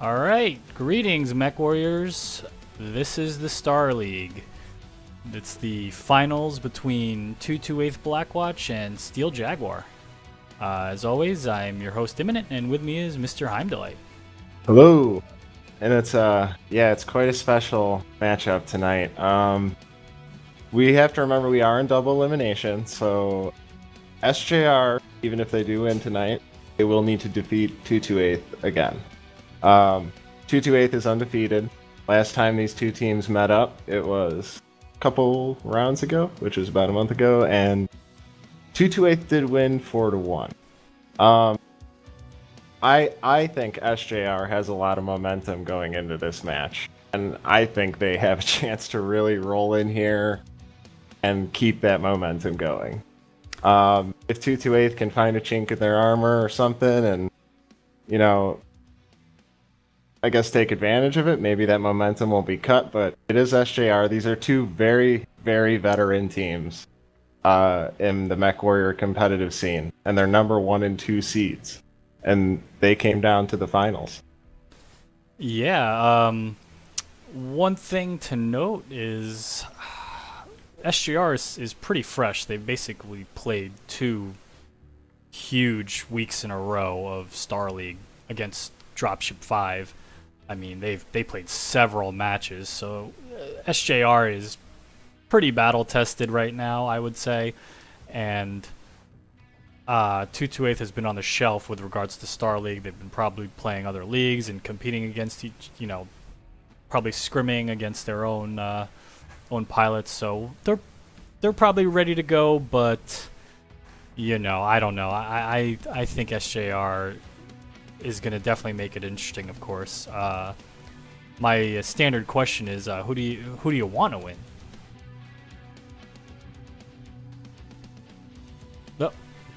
All right, greetings, Mech Warriors. This is the Star League. It's the finals between 228th Blackwatch and Steel Jaguar. As always, I'm your host, Imminent, and with me is Mr. Heimdelight. Hello, and it's quite a special matchup tonight. We have to remember we are in double elimination, so SJR, even if they do win tonight, they will need to defeat 228th again. 228th is undefeated. Last time these two teams met up, it was a couple rounds ago, which was about a month ago, and 228th did win 4-1. I think SJR has a lot of momentum going into this match, and I think they have a chance to really roll in here and keep that momentum going. If 228th can find a chink in their armor or something and, I guess take advantage of it, maybe that momentum won't be cut, but it is SJR. These are two very, very veteran teams in the Mech Warrior competitive scene, and they're number 1 and 2 seeds. And they came down to the finals. Yeah, one thing to note is SGR is pretty fresh. They basically played 2 huge weeks in a row of Star League against Dropship 5. I mean, they played several matches, so SJR is pretty battle-tested right now, I would say, and 228th has been on the shelf with regards to Star League. They've been probably playing other leagues and competing against each, probably scrimming against their own pilots. So they're probably ready to go, but I don't know. I think SJR is going to definitely make it interesting. Of course, my standard question is, who do you want to win?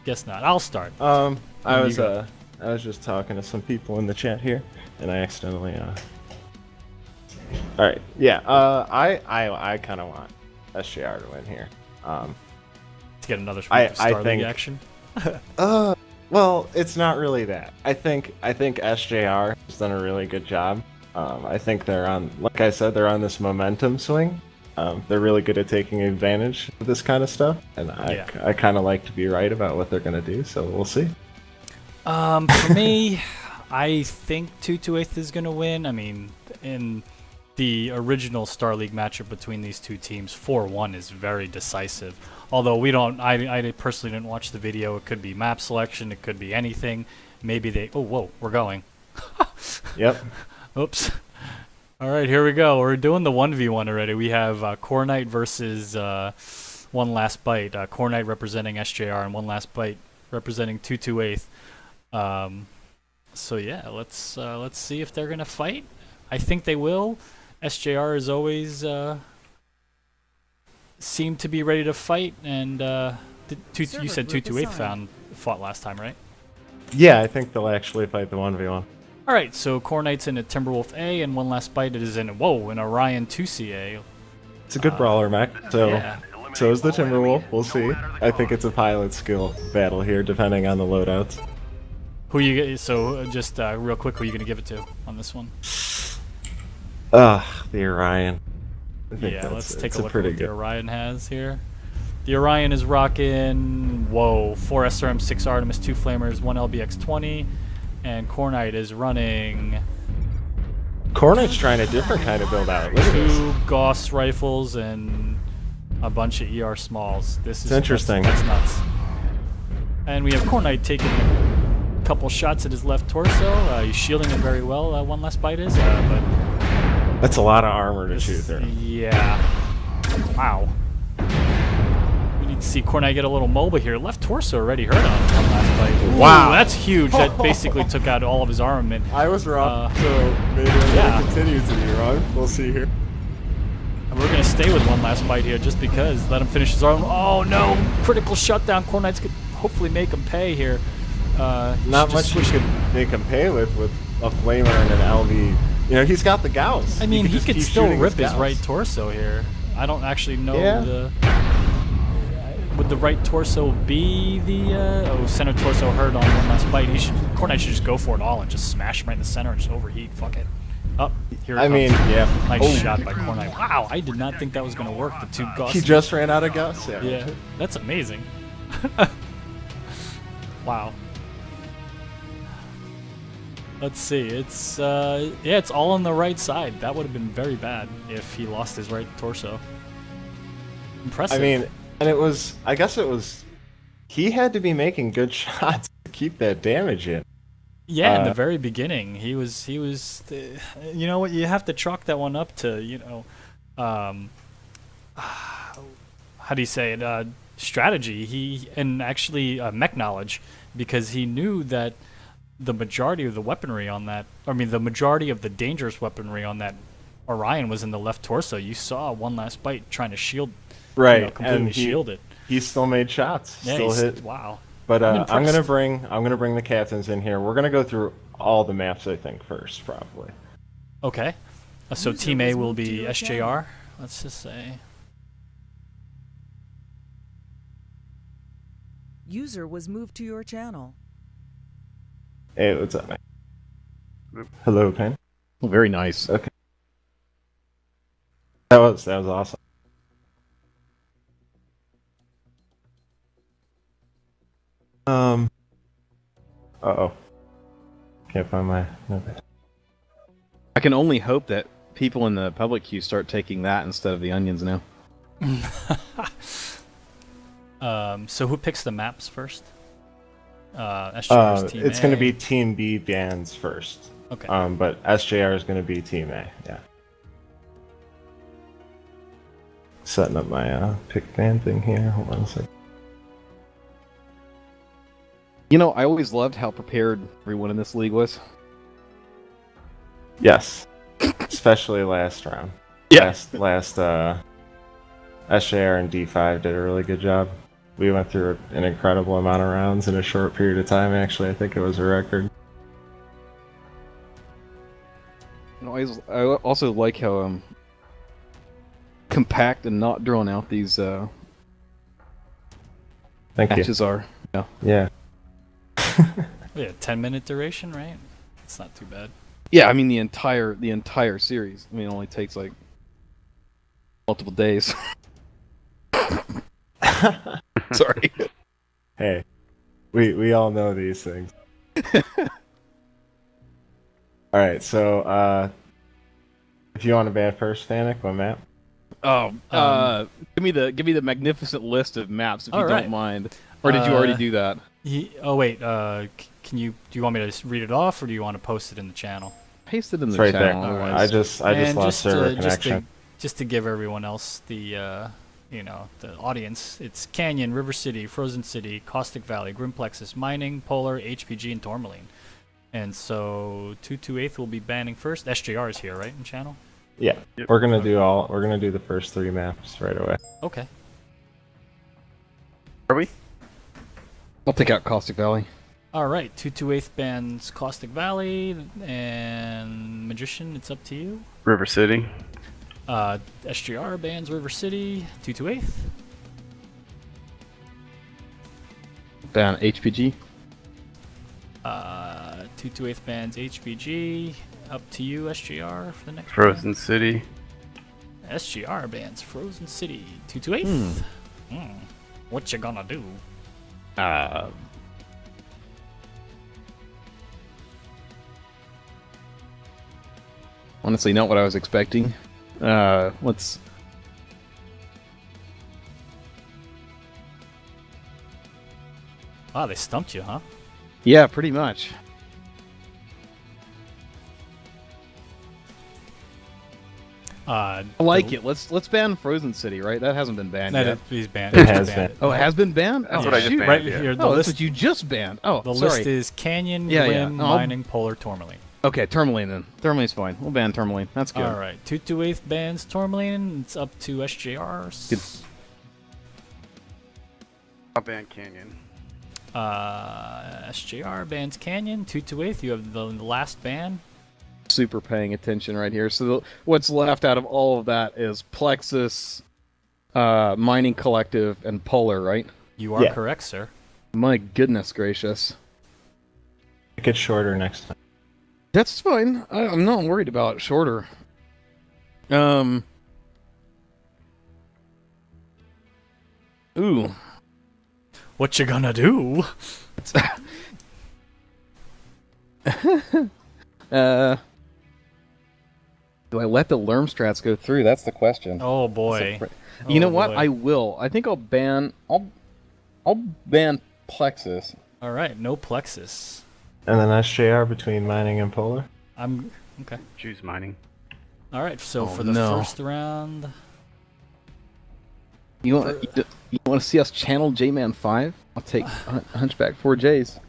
Guess not. I'll start. I was just talking to some people in the chat here, and I accidentally. All right, yeah. I kind of want SJR to win here. To get another Star League action. Well, it's not really that. I think SJR has done a really good job. I think they're on, like I said, they're on this momentum swing. They're really good at taking advantage of this kind of stuff, and I kind of like to be right about what they're going to do, so we'll see. For me, I think 228th is going to win. I mean, in the original Star League matchup between these two teams, 4-1 is very decisive. Although I personally didn't watch the video. It could be map selection. It could be anything. Maybe oh, whoa, we're going. Yep. Oops. All right, here we go. We're doing the 1v1 already. We have Core Knight versus One Last Bite. Core Knight representing SJR and One Last Bite representing 228th. So yeah, let's see if they're gonna fight. I think they will. SJR is always seem to be ready to fight, and you said 228th fought last time, right? Yeah, I think they'll actually fight the 1v1. All right, so Core Knight's in a Timberwolf A, and One Last Bite is in an Orion 2CA. It's a good brawler mech, so is the Timberwolf. We'll see. I think it's a pilot skill battle here, depending on the loadouts. Who you? So just real quick, who are you gonna give it to on this one? The Orion. Yeah, let's take a look at what the Orion has here. The Orion is rocking 4 SRM, 6 Artemis, 2 Flamers, 1 LBX-20. And Core Knight is running... Core Knight's trying a different kind of build out. Look at 2 Gauss rifles and a bunch of ER smalls. This is interesting. That's nuts. And we have Core Knight taking a couple shots at his left torso. He's shielding it very well, One Last Bite is. But that's a lot of armor to shoot through. Yeah. Wow. We need to see Core Knight get a little MOBA here. Left torso already hurt on One Last Bite. Ooh, wow, that's huge. That basically took out all of his armament. I was wrong, so maybe I'm going to continue to be wrong. We'll see here. And we're going to stay with One Last Bite here just because. Let him finish his arm. Oh, no. Critical shutdown. Core Knight's could hopefully make him pay here. Not much you could make him pay with a Flamer and an LV. He's got the Gauss. I mean, he could still rip his right torso here. I don't actually know would the right torso be the center torso hurt on one last bite? Cornite should just go for it all and just smash him right in the center and just overheat. Fuck it. Up here. It comes. Yeah. Nice shot by Cornite. Wow, I did not think that was gonna work. The two Gus. He just ran out of Gus. Yeah, that's amazing. Wow. Let's see. It's it's all on the right side. That would have been very bad if he lost his right torso. Impressive. I mean, and I guess it was, he had to be making good shots to keep that damage in. Yeah, in the very beginning, he was. You know what? You have to chalk that one up to how do you say it? Strategy. And actually mech knowledge, because he knew that the majority of the weaponry on that, the majority of the dangerous weaponry on that Orion was in the left torso. You saw one last bite trying to shield, right, completely and shield it. He still made shots, Yeah, still hit. Wow. But I'm gonna bring the captains in here. We're gonna go through all the maps, I think, first, probably. Okay. So User Team A was will moved to be your SJR. channel. Let's just say. User was moved to your channel. Hey, what's up, man? Hello, Pen. Well, very nice. Okay. That was awesome. Uh-oh. Can't find my notepad. I can only hope that people in the public queue start taking that instead of the onions now. So who picks the maps first? SJR's Team It's A. going to be Team B bands first. Okay. But SJR is going to be Team A. Yeah. Setting up my pick band thing here. Hold on a second. You know, I always loved how prepared everyone in this league was. Yes. Especially last round. Yeah. Last SJR and D5 did a really good job. We went through an incredible amount of rounds in a short period of time. Actually, I think it was a record. I also like how compact and not drawn out these Thank matches you. are. Yeah. Yeah. Yeah, 10-minute duration, right? It's not too bad. Yeah, I mean the entire series. I mean, it only takes like multiple days. Sorry. Hey, we all know these things. All right, so if you want to ban first, Fanic, what map? Oh, give me the magnificent list of maps if you all right. don't mind. Or did you already do that? Oh wait, do you want me to just read it off, or do you want to post it in the channel? Paste it in It's the right there. channel. Alright. Otherwise, I just And lost server connection. Just to give everyone else the the audience, it's Canyon, River City, Frozen City, Caustic Valley, Grimplexus, Mining, Polar, HPG, and Tourmaline. And so 228th will be banning first. SJR is here, right, in channel? Yeah, we're gonna do the first 3 maps right away. Okay. Are we? I'll take out Caustic Valley. All right, 228th bans Caustic Valley, and Magician, it's up to you. River City. SGR bans River City, 228th. Ban HPG. 228th bans HPG, up to you, SGR, for the next Frozen City. ban. SGR bans Frozen City, 228th. What you gonna do? Honestly, not what I was expecting. Let's. Wow, they stumped you, huh? Yeah, pretty much. I like it. Let's ban Frozen City, right? That hasn't been banned No, yet. he's banned. It He's has banned been. Oh, it has been banned. That's oh, what I just shoot. banned. Right Yeah. here, the Oh, that's list. what you just banned. Oh, The sorry. list is Canyon, Yeah, yeah. Grim, No, I'll- Mining, Polar, Tourmaline. Okay, Tourmaline then. Tourmaline's fine. We'll ban Tourmaline. That's good. All right, 228th bans Tourmaline. It's up to SJR. Good. I'll ban Canyon. SJR bans Canyon. 228th, you have the last ban. Super paying attention right here. So what's left out of all of that is Plexus, Mining Collective, and Polar, right? You are Yeah. correct, sir. My goodness gracious. Make it shorter next time. That's fine. I'm not worried about shorter. Ooh. What you gonna do? Do I let the Lermstrats go through? That's the question. Oh boy. You know Oh, what? boy. I will. I think I'll ban Plexus. All right, no plexus. And then SJR between mining and polar. I'm okay. Choose mining. All right, so Oh, for the no. first round, You want to see us channel J-Man 5? I'll take Hunchback 4Js.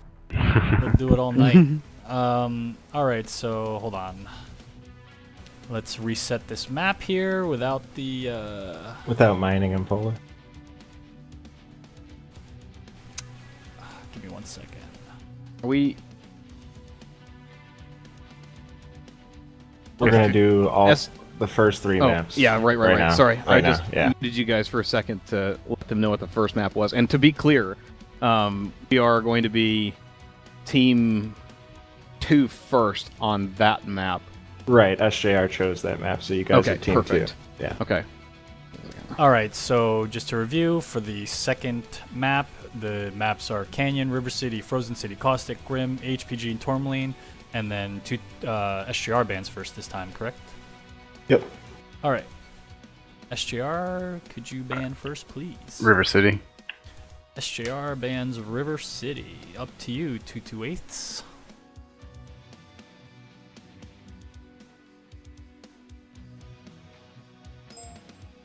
we'll do it all night. All right, so hold on. Let's reset this map here without the. Without mining and polar. Give me 1 second. Are we? We're gonna do all S- the first 3 Oh, maps. yeah, right. now. Sorry, I Right now, just yeah. needed you guys for a second to let them know what the first map was. And to be clear, we are going to be Team 2 first on that map. Right, SJR chose that map, so you guys Okay, are team perfect. 2. Yeah. Okay. All right, so just to review, for the second map, the maps are Canyon, River City, Frozen City, Caustic, Grim, HPG, and Tourmaline, and then 2 SGR bands first this time, correct? Yep. All right. SGR, could you ban first, please? River City. SJR bans River City. Up to you, 228s.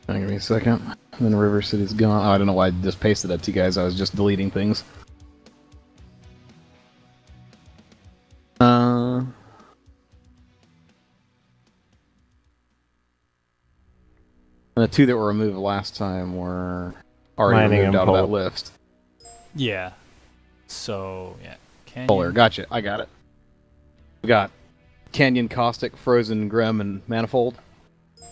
Give me a second. Then River City's gone. Oh, I don't know why I just pasted that to you guys. I was just deleting things. The 2 that were removed last time were already Mining removed and out of that Polar. list. Yeah. So, yeah. Canyon. Polar, gotcha. I got it. We got Canyon, Caustic, Frozen, Grim, and Manifold.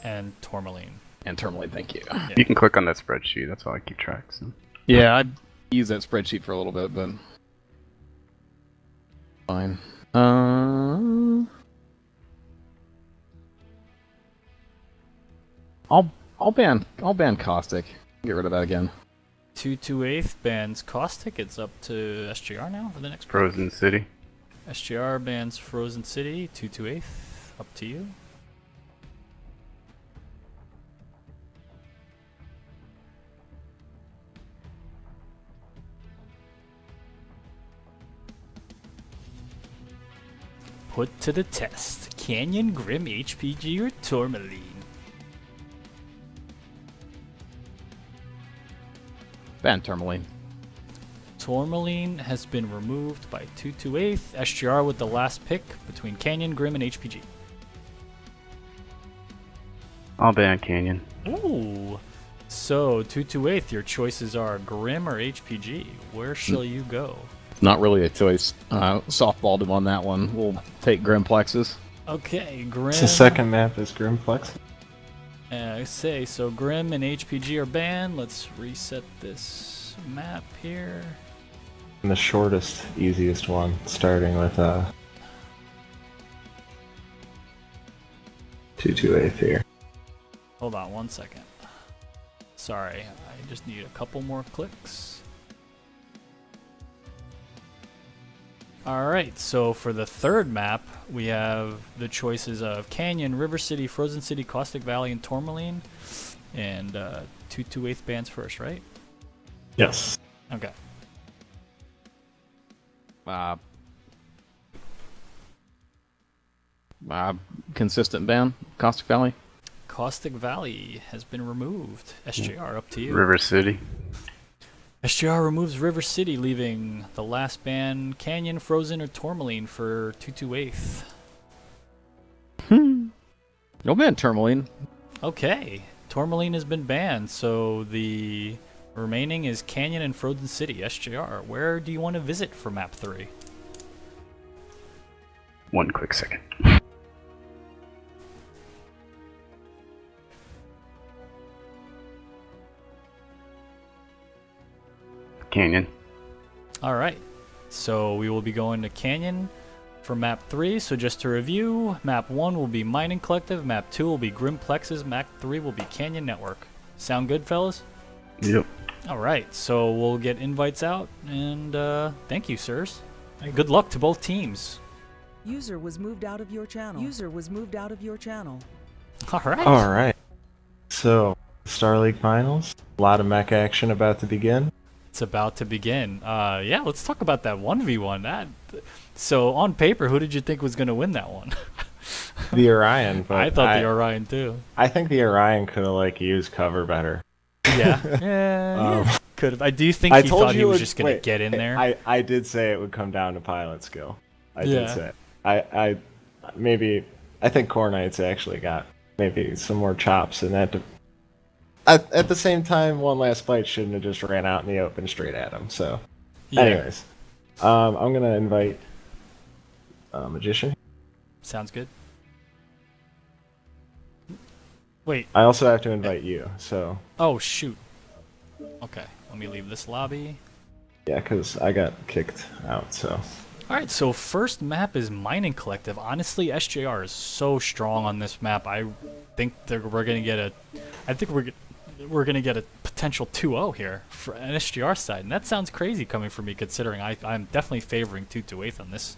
And Tourmaline. And Tourmaline, thank you. You can click on that spreadsheet. That's how I keep track. So. Yeah, I used that spreadsheet for a little bit, but fine. I'll ban Caustic. Get rid of that again. 228th bans Caustic. It's up to SGR now for the next pick. Frozen City. SGR bans Frozen City. 228th. Up to you. Put to the test. Canyon, Grim, HPG, or Tourmaline? Ban Tourmaline. Tourmaline has been removed by 228th. SGR with the last pick between Canyon, Grim, and HPG. I'll ban Canyon. Ooh. So, 228th, your choices are Grim or HPG. Where shall you go? Not really a choice. Softballed him on that one. We'll take Grim Plexus. Okay, Grim. The second map is Grimplex. So Grim and HPG are banned. Let's reset this map here. And the shortest, easiest one, starting with 228th here. Hold on 1 second. Sorry, I just need a couple more clicks. Alright, so for the third map, we have the choices of Canyon, River City, Frozen City, Caustic Valley, and Tourmaline. And 228th bands first, right? Yes. Okay. Consistent ban. Caustic Valley. Caustic Valley has been removed. SJR, up to you. River City. SGR removes River City, leaving the last band Canyon, Frozen, or Tourmaline for 228th. No ban Tourmaline. Okay, Tourmaline has been banned, so the remaining is Canyon and Frozen City. SGR, where do you want to visit for map 3? 1 quick second. Canyon. All right. So we will be going to Canyon for map 3. So just to review, map 1 will be Mining Collective, map 2 will be Grimplexes, map 3 will be Canyon Network. Sound good, fellas? Yep. All right. So we'll get invites out, and thank you, sirs. And good luck to both teams. User was moved out of your channel. User was moved out of your channel. All right. All right. So, Star League Finals. A lot of mech action about to begin. It's about to begin. Yeah, let's talk about that 1v1. So on paper, who did you think was going to win that one? The Orion, but I thought the Orion too. I think the Orion could have used cover better. Yeah, yeah, could have. I do think I he told thought you he was it- just going to wait, get in there. I did say it would come down to pilot skill. I Yeah. did say. I think Core Knight's actually got maybe some more chops in that. At the same time, one last fight shouldn't have just ran out in the open straight at him. So, Yeah. anyways, I'm gonna invite Magician. Sounds good. Wait. I also have to invite you. So Oh shoot. Okay, let me leave this lobby. yeah, because I got kicked out. So All right, so first map is Mining Collective. Honestly, SJR is so strong on this map. I think we're gonna get a. I think we're gonna get a potential 2-0 here for an SJR side, and that sounds crazy coming from me, considering I'm definitely favoring 2-8 on this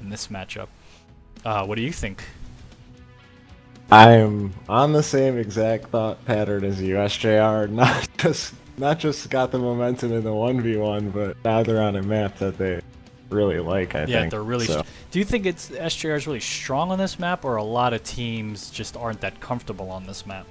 in this matchup. What do you think? I'm on the same exact thought pattern as you. SJR not just got the momentum in the 1v1, but now they're on a map that they really like. I think. Yeah, they're really. So. Do you think it's SJR is really strong on this map, or a lot of teams just aren't that comfortable on this map?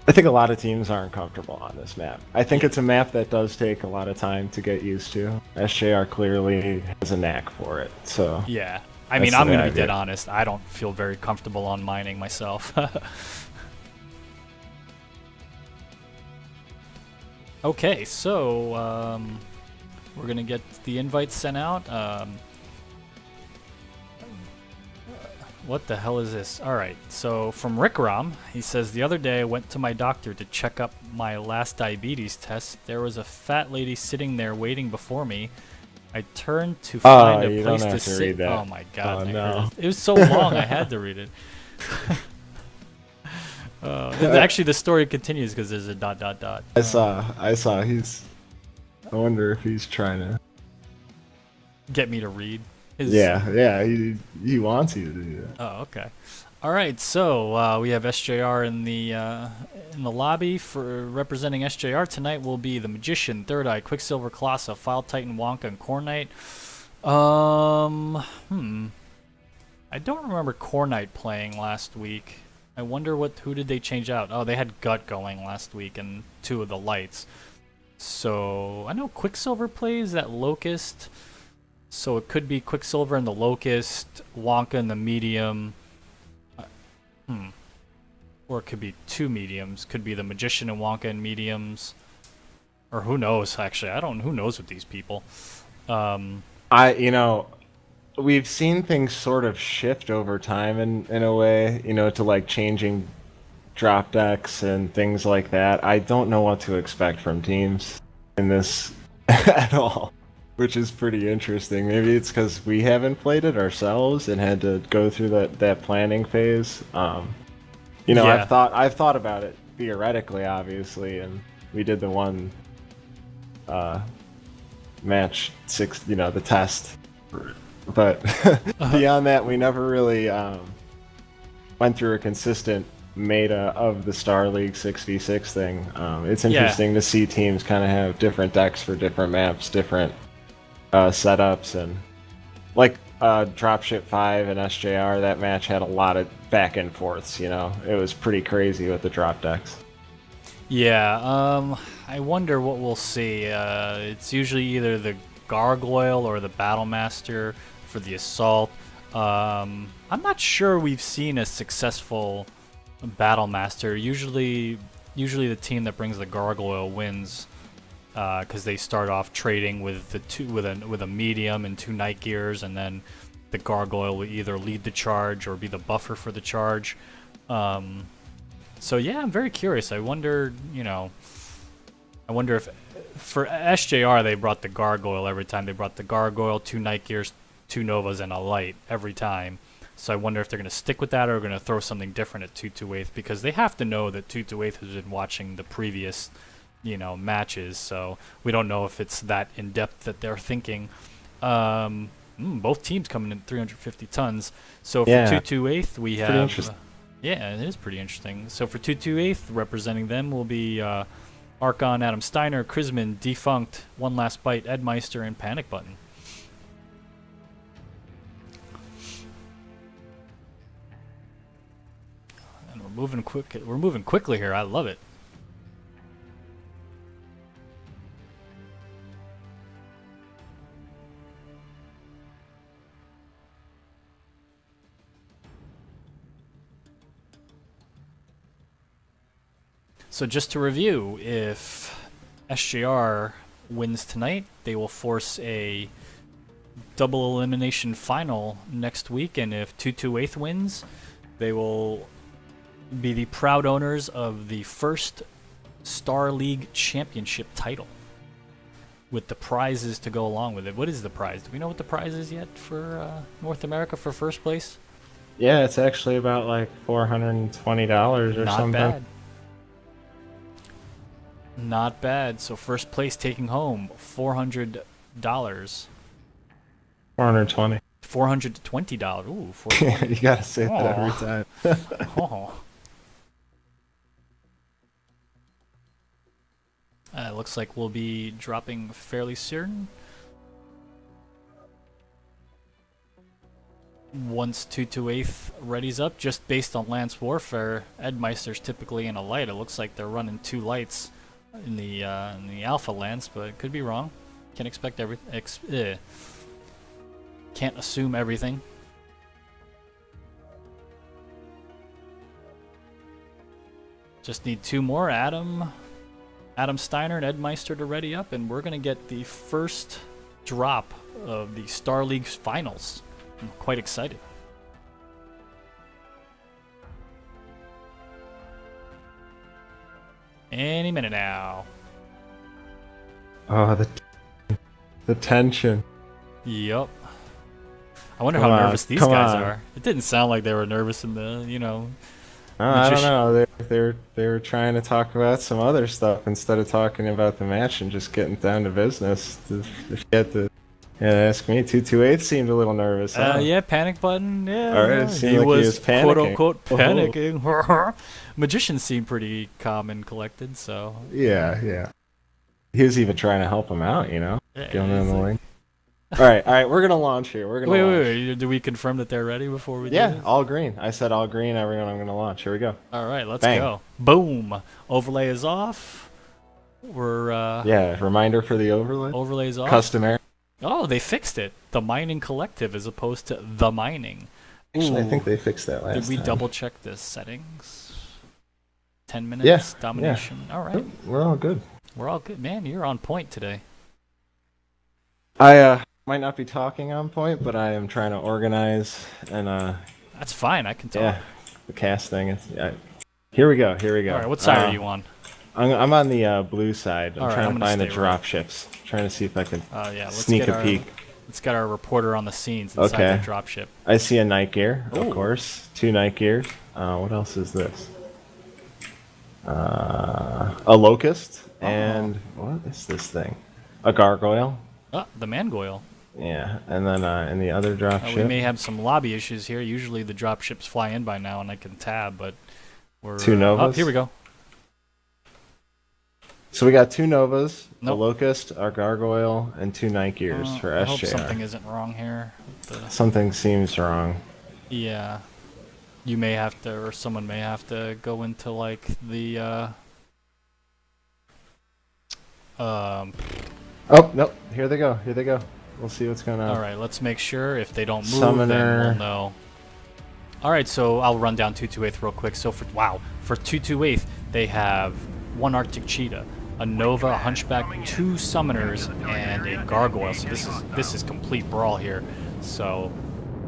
I think a lot of teams aren't comfortable on this map. I think it's a map that does take a lot of time to get used to. SJR clearly has a knack for it. So Yeah. I mean, That's I'm the going to way be I dead do it. honest. I don't feel very comfortable on mining myself. Okay, so we're going to get the invites sent out. What the hell is this? Alright, so from Rick Rom, he says, the other day I went to my doctor to check up my last diabetes test. There was a fat lady sitting there waiting before me. I turned to find a you place don't to have to sit. read that. Oh my god, Oh, Nick, no. it was so long I had to read it. Actually, the story continues because there's a ... I saw. I wonder if he's trying to. Get me to read. Yeah. He wants you to do that. Oh, okay. All right, so we have SJR in the lobby. For representing SJR tonight will be the Magician, Third Eye, Quicksilver, Colossus, File Titan, Wonka, and Core Knight. I don't remember Core Knight playing last week. I wonder who did they change out? Oh, they had Gut going last week and 2 of the lights. So I know Quicksilver plays that Locust. So it could be Quicksilver and the Locust, Wonka and the Medium. Or it could be 2 mediums. Could be the Magician and Wonka and mediums. Or who knows, actually. Who knows with these people. We've seen things sort of shift over time in a way, to changing drop decks and things like that. I don't know what to expect from teams in this at all, which is pretty interesting. Maybe it's because we haven't played it ourselves and had to go through that planning phase. Yeah. I've thought about it theoretically, obviously, and we did the one match 6, the test. But beyond that, we never really went through a consistent meta of the Star League 6v6 thing. It's interesting to see teams kind of have different decks for different maps, different setups, and Dropship 5 and SJR, that match had a lot of back and forths, It was pretty crazy with the drop decks. Yeah, I wonder what we'll see. It's usually either the Gargoyle or the Battlemaster for the Assault. I'm not sure we've seen a successful Battlemaster. Usually the team that brings the Gargoyle wins, because they start off trading with a medium and 2 night gears, and then the Gargoyle will either lead the charge or be the buffer for the charge. So yeah, I'm very curious. I wonder, I wonder if for SJR they brought the Gargoyle every time. They brought the Gargoyle, 2 Night Gears, 2 Novas, and a Light every time. So I wonder if they're going to stick with that or going to throw something different at 228th, because they have to know that 228th has been watching the previous, matches. So we don't know if it's that in depth that they're thinking. Both teams coming in 350 tons. So for 228th we Pretty have. interesting. Yeah, it is pretty interesting. So for 228th, representing them will be Archon, Adam Steiner, Krisman, Defunct, One Last Bite, Ed Meister, and Panic Button. And we're moving quick. We're moving quickly here. I love it. So just to review, if SJR wins tonight, they will force a double elimination final next week, and if 228th wins, they will be the proud owners of the first Star League Championship title, with the prizes to go along with it. What is the prize? Do we know what the prize is yet for North America for first place? Yeah, it's actually about like $420 or Not something. bad. Not bad. So first place taking home $400. $420. $420. Ooh, $420. You gotta say that every time. Oh. Looks like we'll be dropping fairly soon. Once 228th readies up, just based on Lance Warfare, Ed Meister's typically in a light. It looks like they're running 2 lights in the Alpha Lance, but it could be wrong. Can't expect can't assume everything. Just need 2 more. Adam Steiner and Ed Meister to ready up, and we're gonna get the first drop of the Star League finals. I'm quite excited. Any minute now. Oh, the tension. Yup. I wonder Come how on, nervous these come guys on. are. It didn't sound like they were nervous in the, I don't just- know. They were trying to talk about some other stuff instead of talking about the match and just getting down to business. If you had to ask me, 228 seemed a little nervous. Huh? Yeah, Panic Button. Yeah, All right, it yeah, seemed like he was quote panicking. unquote Oh. panicking. Magician seemed pretty calm and collected, so Yeah. He was even trying to help him out, yeah, Going in he's the like- lane. All right, we're gonna launch here. We're gonna launch. Wait. Do we confirm that they're ready before we do Yeah, this? all green. I said all green. Everyone, I'm gonna launch. Here we go. All right, let's Bang. go. Boom. Overlay is off. We're Yeah, reminder for the overlay. overlays off. Customary. Oh, they fixed it. The Mining Collective as opposed to The Mining. Actually, I think Ooh. they fixed that last Did we time. double check the settings? 10 minutes Yeah, domination. All right. We're all good. We're all good. Man, you're on point today. I might not be talking on point, but I am trying to organize and That's fine. I can talk. yeah, the casting. Here we go. All right, what side are you on? I'm on the blue side. I'm All right, trying I'm to gonna find the stay drop ships. Trying to see if I can Yeah, let's sneak get a our, peek. Let's get our reporter on the scenes inside Okay. the dropship. I see a night gear, Ooh. of course. 2 night gears. What else is this? A locust and what is this thing? A gargoyle. Ah, the Mangoyle. Yeah, and then in the other drop We ship. may have some lobby issues here. Usually the dropships fly in by now and I can tab, but we're... 2 Oh, Novas? here we go. So we got 2 novas, Nope. a locust, our gargoyle, and 2 night gears for I hope SJR. something isn't wrong here. Something seems wrong. Yeah. You may have to, or someone may have to go into like the, Oh, nope. Here they go. Here they go. We'll see what's going on. Alright, let's make sure. If they don't move, then Summoner. we'll know. Alright, so I'll run down 228th real quick. So for 228th, they have 1 Arctic Cheetah, a Nova, a Hunchback, 2 Summoners, and a Gargoyle. So this is complete brawl here. So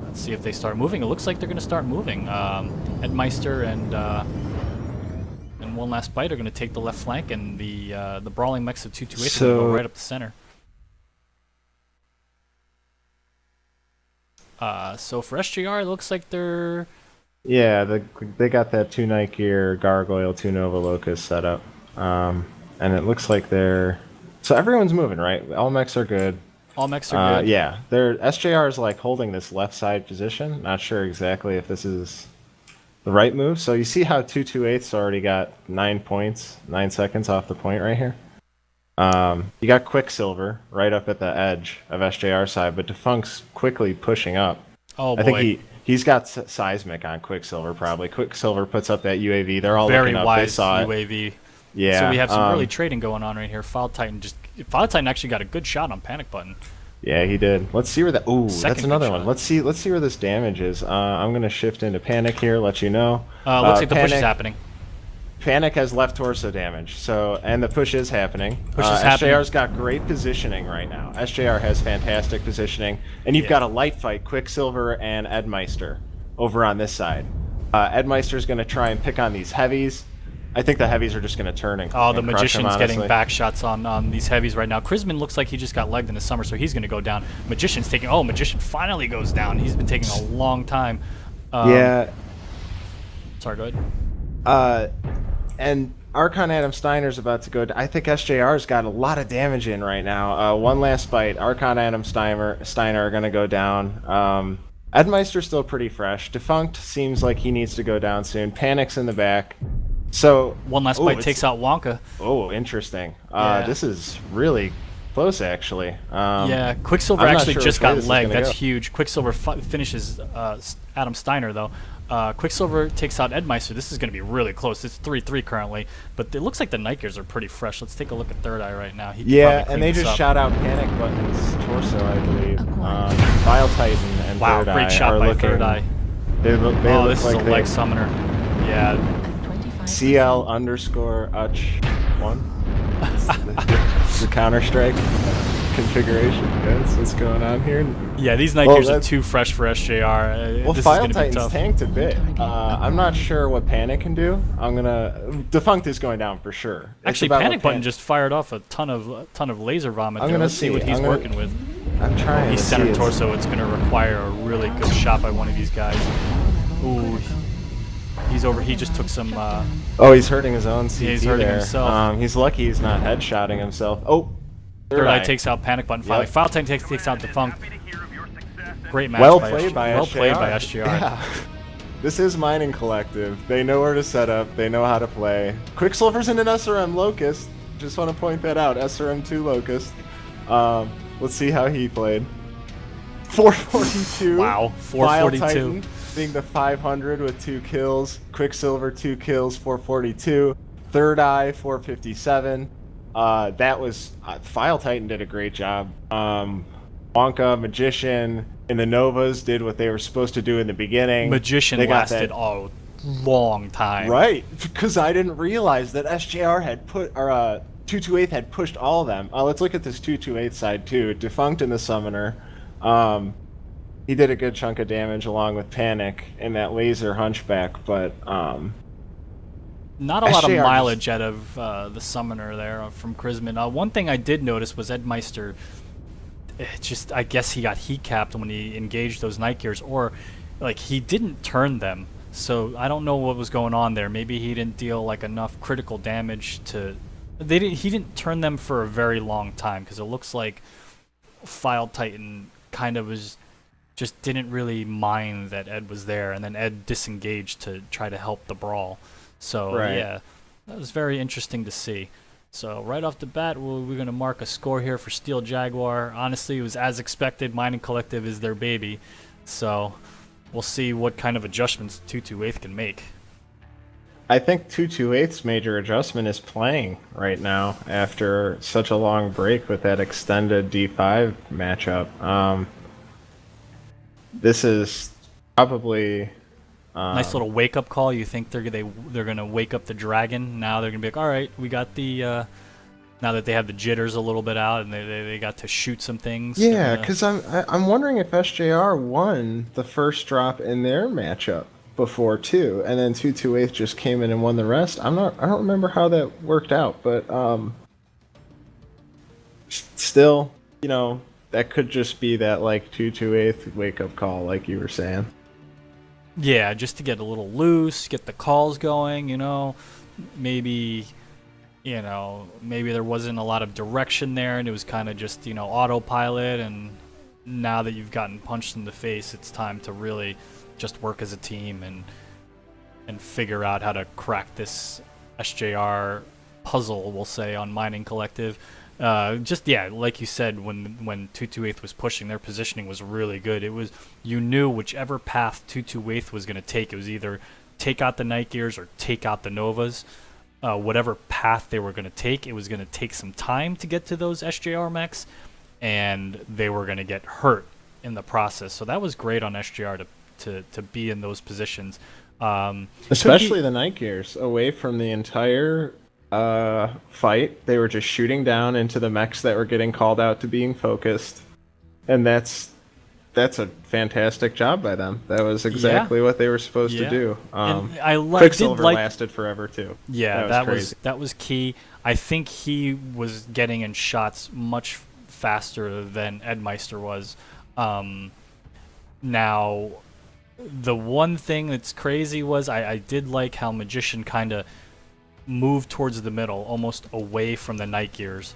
let's see if they start moving. It looks like they're going to start moving. Ed Meister and and One Last Bite are going to take the left flank, and the brawling mechs of 228 are So- going to go right up the center. So for SJR, it looks like they're... Yeah, they got that 2 Night Gear, Gargoyle, 2 Nova Locust set up. And it looks like they're... So everyone's moving, right? All mechs are good. All mechs are good. Yeah, SJR is like holding this left side position. Not sure exactly if this is the right move. So you see how 228's already got 9 points, 9 seconds off the point right here. You got Quicksilver right up at the edge of SJR side, but Defunct's quickly pushing up. Oh, boy. I think he's got seismic on Quicksilver probably. Quicksilver puts up that UAV. They're all Very looking up. wise They saw it. UAV. Yeah. So we have some early trading going on right here. File Titan actually got a good shot on Panic Button. Yeah, he did. Let's see where that. Ooh, Second that's another good one. shot. Let's see where this damage is. I'm gonna shift into Panic here. Let you know. Looks like the push is Panic- happening. Panic has left torso damage, and the push is happening. Push is happening. SJR's got great positioning right now. SJR has fantastic positioning, and you've Yeah. got a light fight, Quicksilver and Edmeister over on this side. Edmeister's going to try and pick on these heavies. I think the heavies are just going to turn and Oh, the and crush him, Magician's getting honestly. back shots on these heavies right now. Krisman looks like he just got legged in the summer, so he's going to go down. Magician's taking... Oh, Magician finally goes down. He's been taking a long time. Yeah, Sorry, go ahead. and Archon Adam Steiner's about to go. I think SJR's got a lot of damage in right now. One Last Bite, Archon Adam Steiner are going to go down. Edmeister's still pretty fresh. Defunct seems like he needs to go down soon. Panic's in the back. So One Last ooh, Bite it's- takes out Wonka. Oh, interesting. Yeah. This is really close, actually. Yeah, Quicksilver I'm not actually sure just which way got this is legged. gonna That's go. huge. Quicksilver finishes Adam Steiner, though. Quicksilver takes out Edmeister. This is going to be really close. It's 3-3 currently, but it looks like the Night Gears are pretty fresh. Let's take a look at Third Eye right now. He can Yeah, probably and they clean this just up. shot out Panic Button's torso, I believe. Vile Titan and Wow, Third Eye great shot are by looking, Third Eye. They look Oh, this is like a leg summoner. Yeah, CL_Uch1. The Counter-Strike configuration. Guys, what's going on here? yeah. These Night Well, Gears are that's- too fresh for SJR. Well, This is File going to be Titan's tough. tanked a bit. I'm not sure what Panic can do. Defunct is going down for sure. It's Actually, about Panic what Button just fired off a ton of laser vomit. I'm there. gonna Let's see what see. he's I'm gonna- working with. I'm trying He's to see center it's- torso. It's going to require a really good shot by one of these guys. Ooh, he's over. He just took some. Oh, he's hurting his own CT he's hurting there. himself. He's lucky he's not headshotting himself. Oh, Third Eye takes out Panic Button finally. Yep. File Titan takes out Defunct. Great match. Well by played by Well SJR. played by SJR. Yeah. This is Mining Collective. They know where to set up. They know how to play. Quicksilver's in an SRM Locust. Just want to point that out. SRM2 Locust. Let's see how he played. 442. Wow, File 442. Titan being the 500 with 2 kills. Quicksilver 2 kills, 442. Third Eye 457. That was File Titan did a great job. Wonka, Magician, and the Novas did what they were supposed to do in the beginning. Magician They got lasted that- a long time. Right, because I didn't realize that SJR had put, or 228 had pushed all of them. Let's look at this 228 side too. Defunct in the Summoner. He did a good chunk of damage along with Panic and that laser Hunchback, but Not a lot of SJR mileage out of the Summoner there from Krisman. One thing I did notice was Edmeister. I guess he got heat capped when he engaged those Night Gears, or like he didn't turn them. So I don't know what was going on there. Maybe he didn't deal like enough critical damage to. He didn't turn them for a very long time because it looks like File Titan kind of just didn't really mind that Ed was there, and then Ed disengaged to try to help the brawl. So Right. yeah, that was very interesting to see. So right off the bat, we're going to mark a score here for Steel Jaguar. Honestly, it was as expected. Mining Collective is their baby. So we'll see what kind of adjustments 228 can make. I think 228's major adjustment is playing right now after such a long break with that extended D5 matchup. This is probably Nice little wake-up call. You think they're going to wake up the dragon? Now they're going to be like, all right, we got the... now that they have the jitters a little bit out and they got to shoot some things. Yeah, because I'm wondering if SJR won the first drop in their matchup before too, and then 228 just came in and won the rest. I don't remember how that worked out, but still, that could just be that like 228 wake up call, like you were saying. Yeah, just to get a little loose, get the calls going, maybe, maybe there wasn't a lot of direction there and it was kind of just, autopilot, and now that you've gotten punched in the face, it's time to really just work as a team and figure out how to crack this SJR puzzle, we'll say, on Mining Collective. Like you said, when 228 was pushing, their positioning was really good. It was, you knew whichever path 228 was going to take, it was either take out the Night Gears or take out the Novas. Whatever path they were going to take, it was going to take some time to get to those SJR mechs, and they were going to get hurt in the process. So that was great on SJR to be in those positions. Especially the Night Gears, away from the entire fight. They were just shooting down into the mechs that were getting called out to being focused, and that's a fantastic job by them. That was exactly what they were supposed to do. And Quicksilver lasted forever too. Yeah, that was key. I think he was getting in shots much faster than Edmeister was. Now, the one thing that's crazy was I did like how Magician kind of moved towards the middle, almost away from the Night Gears,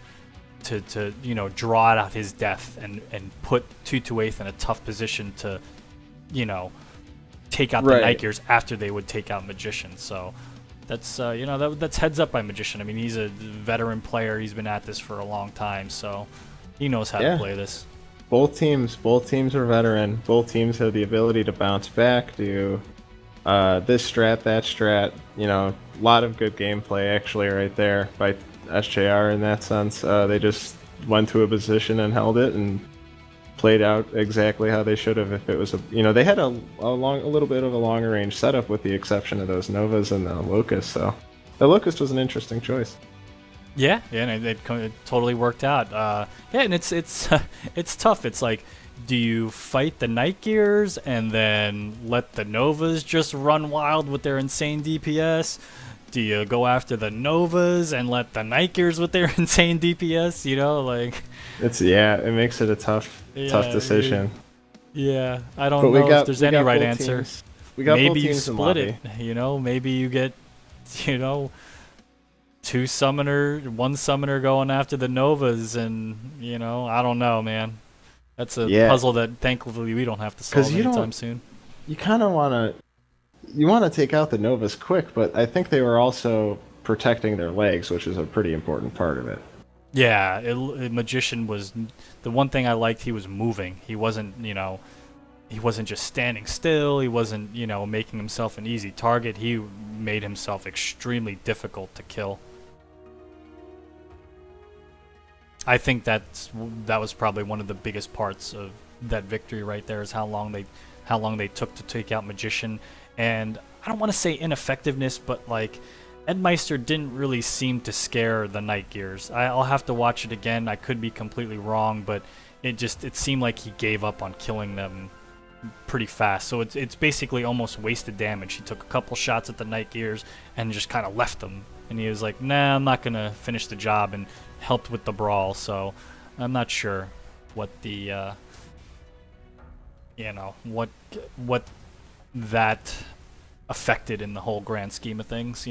to draw out his death and put 228 in a tough position to, take out the Night Gears after they would take out Magician. So that's that's heads up by Magician. I mean, he's a veteran player. He's been at this for a long time, so he knows how to play this. Both teams are veteran. Both teams have the ability to bounce back, do this strat, that strat. A lot of good gameplay actually right there by SJR in that sense. They just went to a position and held it and played out exactly how they should have. If it was they had a little bit of a longer range setup with the exception of those Novas and the Locust. So the Locust was an interesting choice. Yeah, and it totally worked out. And it's tough. It's like, do you fight the Night Gears and then let the Novas just run wild with their insane DPS? Do you go after the Novas and let the Night Gears with their insane DPS? It makes it a tough decision. Yeah, I don't know if there's any right answer. We got maybe both you teams split in it. Maybe you get, one summoner going after the Novas, and I don't know, man. That's a puzzle that thankfully we don't have to solve anytime soon. You kind of want to take out the Novas quick, but I think they were also protecting their legs, which is a pretty important part of it. Yeah, Magician was the one thing I liked. He was moving. He wasn't, he wasn't just standing still. He wasn't, making himself an easy target. He made himself extremely difficult to kill. I think that was probably one of the biggest parts of that victory right there, is how long they took to take out Magician. And I don't want to say ineffectiveness, but like, Edmeister didn't really seem to scare the Night Gears. I'll have to watch it again. I could be completely wrong, but it seemed like he gave up on killing them pretty fast. So it's basically almost wasted damage. He took a couple shots at the Night Gears and just kind of left them. And he was like, nah, I'm not going to finish the job, and helped with the brawl. So I'm not sure what the, what that affected in the whole grand scheme of things.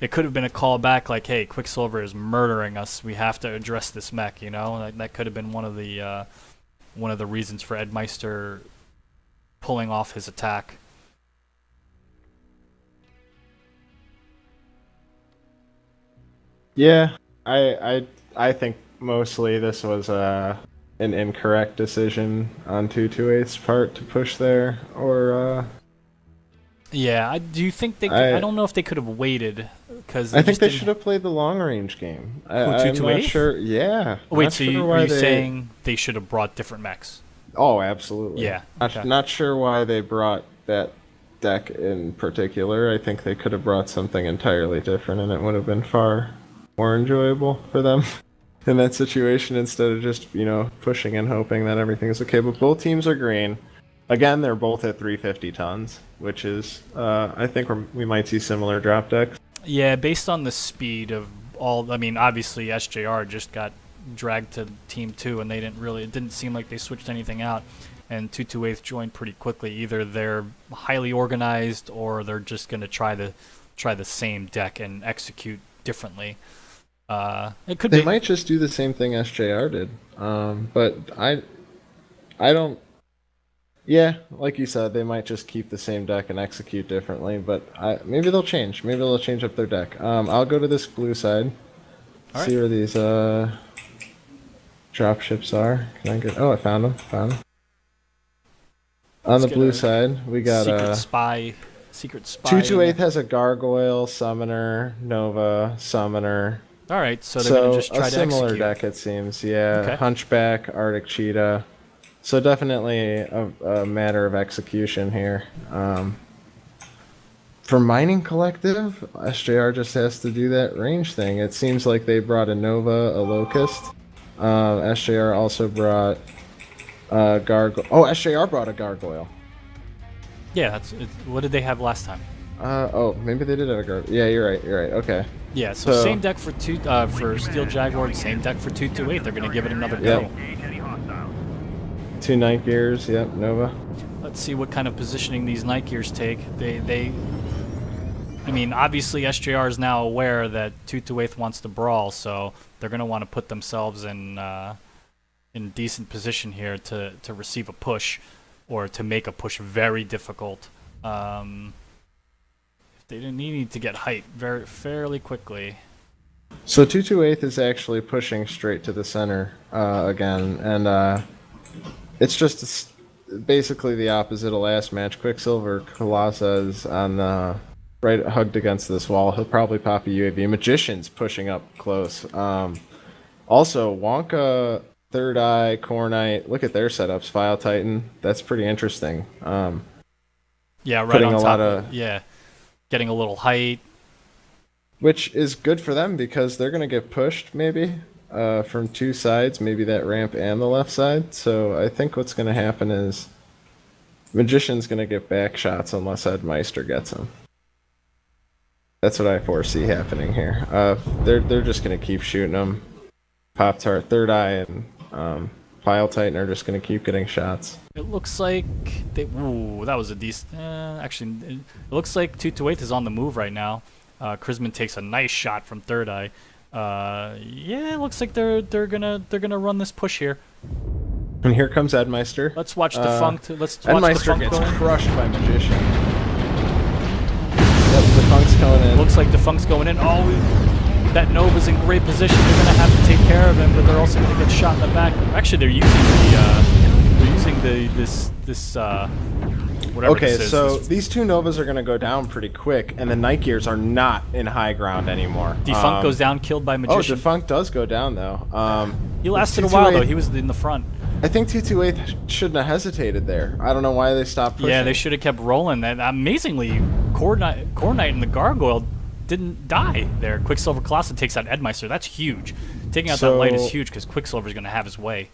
It could have been a call back like, hey, Quicksilver is murdering us, we have to address this mech. That could have been one of the reasons for Edmeister pulling off his attack. Yeah, I think mostly this was an incorrect decision on 228's part to push there, or yeah. Do you think they? I don't know if they could have waited, because I think they should have played the long range game. I'm not sure. Yeah. Wait, so are you saying they should have brought different mechs? Oh, absolutely. Yeah. Not sure why they brought that deck in particular. I think they could have brought something entirely different, and it would have been far more enjoyable for them in that situation, instead of just pushing and hoping that everything is okay. But both teams are green. Again, they're both at 350 tons, which is, I think we might see similar drop decks. Yeah, based on the speed of all, I mean, obviously SJR just got dragged to Team 2, and it didn't seem like they switched anything out, and 228 joined pretty quickly. Either they're highly organized, or they're just going to try the same deck and execute differently. It could They be. might just do the same thing SJR did, but I don't. Yeah, like you said, they might just keep the same deck and execute differently, but maybe they'll change. Maybe they'll change up their deck. I'll go to this blue side, All see right. where these drop ships are. Can I get? Oh, I found them. Found them. On Let's the get blue a side, we got Secret Spy. 228 has a Gargoyle, Summoner, Nova, Summoner. All right, so they're going to just try a to similar execute. deck, it seems. Yeah, Okay. Hunchback, Arctic Cheetah. So definitely a matter of execution here. For Mining Collective, SJR just has to do that range thing. It seems like they brought a Nova, a Locust. SJR also brought Gargoyle. Oh, SJR brought a Gargoyle. Yeah, what did they have last time? Maybe they did have a Gargoyle. Yeah, you're right. You're right. Okay. Yeah, so So- same deck for for Steel Jaguar, same deck for 228. They're going to give it another go. Yep. 2 Night Gears. Yep. Nova. Let's see what kind of positioning these Night Gears take. I mean, obviously SJR is now aware that 228 wants to brawl, so they're going to want to put themselves in decent position here to receive a push, or to make a push very difficult. They need to get height fairly quickly. So 228 is actually pushing straight to the center again, and it's just basically the opposite of last match. Quicksilver Colossus is on the right, hugged against this wall. He'll probably pop a UAV. Magician's pushing up close. Also, Wonka, Third Eye, Cornite. Look at their setups. File Titan. That's pretty interesting. Yeah, right Putting on a top lot of yeah, getting a little height. Which is good for them because they're going to get pushed maybe from two sides, maybe that ramp and the left side. So I think what's going to happen is Magician's going to get back shots unless Edmeister gets him. That's what I foresee happening here. They're just going to keep shooting them. Pop Tart, Third Eye, and File Titan are just going to keep getting shots. It looks like ooh, that was a decent. Actually, it looks like 228 is on the move right now. Krisman takes a nice shot from Third Eye. Yeah, it looks like they're gonna run this push here. And here comes Edmeister. Let's watch Defunct. Let's watch Edmeister Defunct gets going. crushed by Magician. Yep, Defunct's coming in. Looks like Defunct's going in. Oh, that Nova's in great position. They're gonna have to take care of him, but they're also gonna get shot in the back. Actually, they're using this whatever Okay, this is. so This these two Novas are going to go down pretty quick, and the Night Gears are not in high ground anymore. Defunct goes down, killed by Oh, Magician. Defunct does go down, though. He lasted a while, though. 228 He was in the front. I think 228 shouldn't have hesitated there. I don't know why they stopped pushing. Yeah, they should have kept rolling. And amazingly, Core Knight and the Gargoyle didn't die there. Quicksilver Colossus takes out Edmeister. That's huge. Taking out that light is So- huge because Quicksilver's going to have his way.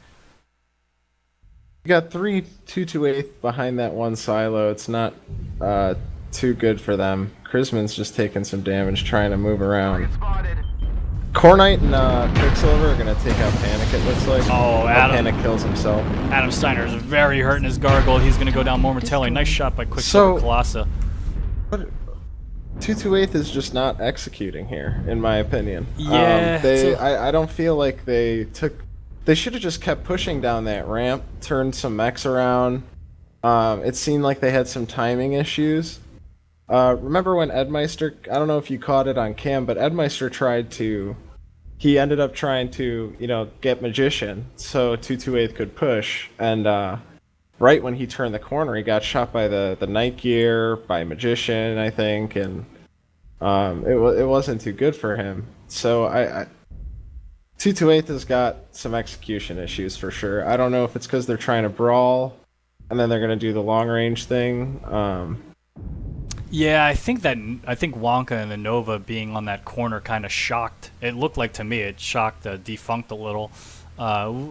You got 228 behind that one silo. It's not too good for them. Krisman's just taking some damage trying to move around. Cornite and Quicksilver are going to take out Panic, it looks like. Oh, Adam. Panic kills himself. Adam Steiner is very hurt in his Gargoyle. He's going to go down momentarily. Nice shot by Quicksilver So- Colossus. But 228 is just not executing here, in my opinion. Yeah, I don't feel like they took. They should have just kept pushing down that ramp, turned some mechs around. It seemed like they had some timing issues. Remember when Edmeister? I don't know if you caught it on cam, but Edmeister tried to. He ended up trying to, get Magician so 228 could push, and right when he turned the corner, he got shot by the Night Gear, by Magician, I think, and it wasn't too good for him. So 228 has got some execution issues for sure. I don't know if it's because they're trying to brawl, and then they're gonna do the long range thing. Yeah, I think Wonka and the Nova being on that corner kind of shocked. It looked like to me it shocked Defunct a little,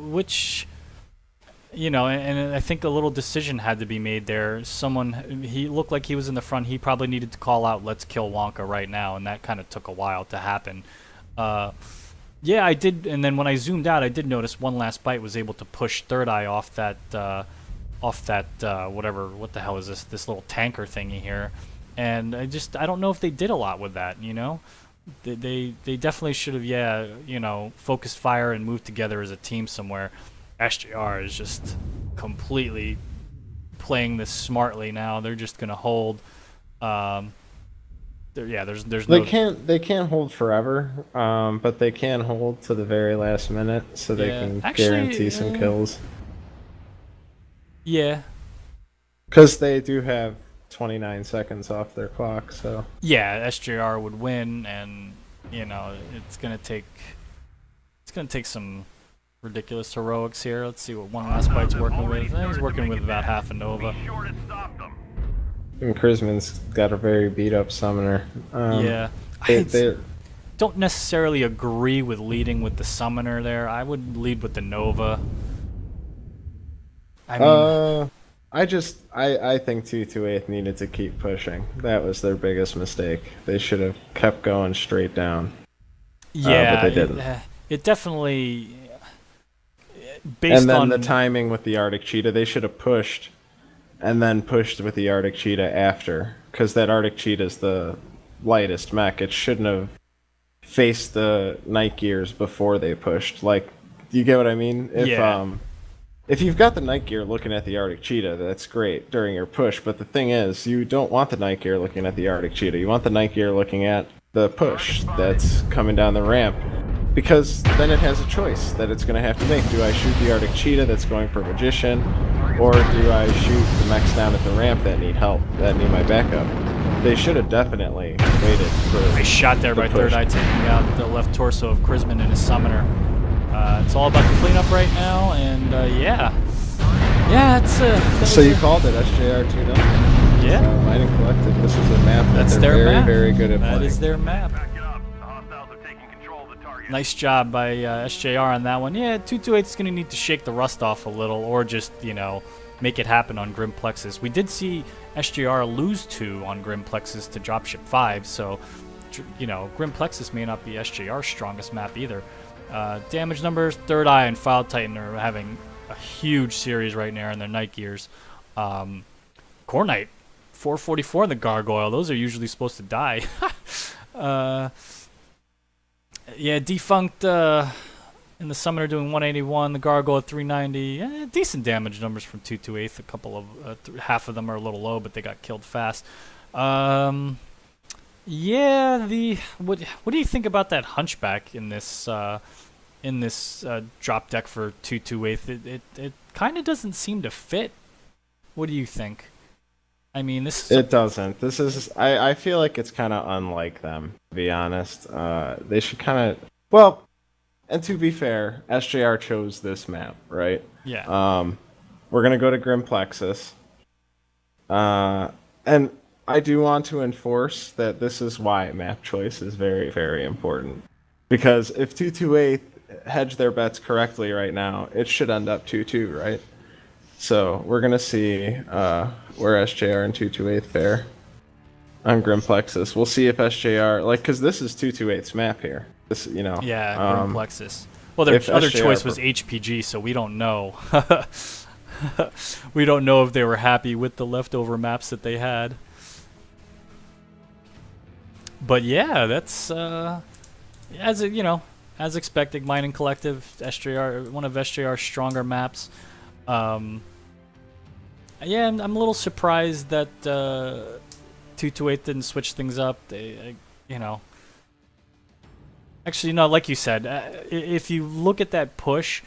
which and I think a little decision had to be made there. He looked like he was in the front. He probably needed to call out, "Let's kill Wonka right now," and that kind of took a while to happen. Yeah, I did, and then when I zoomed out, I did notice One Last Bite was able to push Third Eye off that whatever, what the hell is this little tanker thingy here, and I don't know if they did a lot with that. They definitely should have focused fire and moved together as a team somewhere. SJR is just completely playing this smartly now. They're just gonna hold. There's They can't hold forever, but they can hold to the very last minute, so they can guarantee some kills. Yeah. Because they do have 29 seconds off their clock, so. Yeah, SJR would win, and it's gonna take some ridiculous heroics here. Let's see what One Last Bite's working with. He's working with about half a Nova. And Chrisman's got a very beat up summoner. I don't necessarily agree with leading with the summoner there. I would lead with the Nova. I think 228 needed to keep pushing. That was their biggest mistake. They should have kept going straight down. Yeah, but they didn't. It definitely and then the timing with the Arctic Cheetah, they should have pushed and then pushed with the Arctic Cheetah after, because that Arctic Cheetah is the lightest mech. It shouldn't have faced the Night Gears before they pushed. Like, do you get what I mean? If you've got the Night Gear looking at the Arctic Cheetah, that's great during your push, but the thing is, you don't want the Night Gear looking at the Arctic Cheetah. You want the Night Gear looking at the push that's coming down the ramp, because then it has a choice that it's going to have to make. Do I shoot the Arctic Cheetah that's going for Magician, or do I shoot the mechs down at the ramp that need help, that need my backup? They should have definitely waited for a shot there by Third Eye, taking out the left torso of Chrisman and his summoner. It's all about the cleanup right now, and it's So you called it SJR 2-0? Yeah. Mining Collective, this is a map That's they're their very, map. very good at playing. That is their map. Nice job by SJR on that one. Yeah, 228 is going to need to shake the rust off a little, or just, make it happen on Grim Plexus. We did see SJR lose 2 on Grim Plexus to Dropship 5, so, Grim Plexus may not be SJR's strongest map either. Damage numbers, Third Eye and File Titan are having a huge series right now in their Night Gears. Core Knight, 444 in the Gargoyle. Those are usually supposed to die. Defunct in the Summoner doing 181, the Gargoyle 390. Decent damage numbers from 228. A couple of half of them are a little low, but they got killed fast. What do you think about that Hunchback in this drop deck for 228? It kind of doesn't seem to fit. What do you think? I mean, it doesn't. This is. I feel like it's kind of unlike them, to be honest. They should kind of. Well, and to be fair, SJR chose this map, right? Yeah. We're gonna go to Grim Plexus. And I do want to enforce that this is why map choice is very, very important. Because if 228 hedge their bets correctly right now, it should end up 2-2, right? So we're gonna see where SJR and 228 fare on Grim Plexus. We'll see if SJR because this is 228's map here. This Grim Plexus. Well, their other choice was HPG, so we don't know. We don't know if they were happy with the leftover maps that they had. But yeah, that's as expected. Mining Collective, SJR, one of SJR's stronger maps. I'm a little surprised that 228 didn't switch things up. Actually, no, like you said, if you look at that push,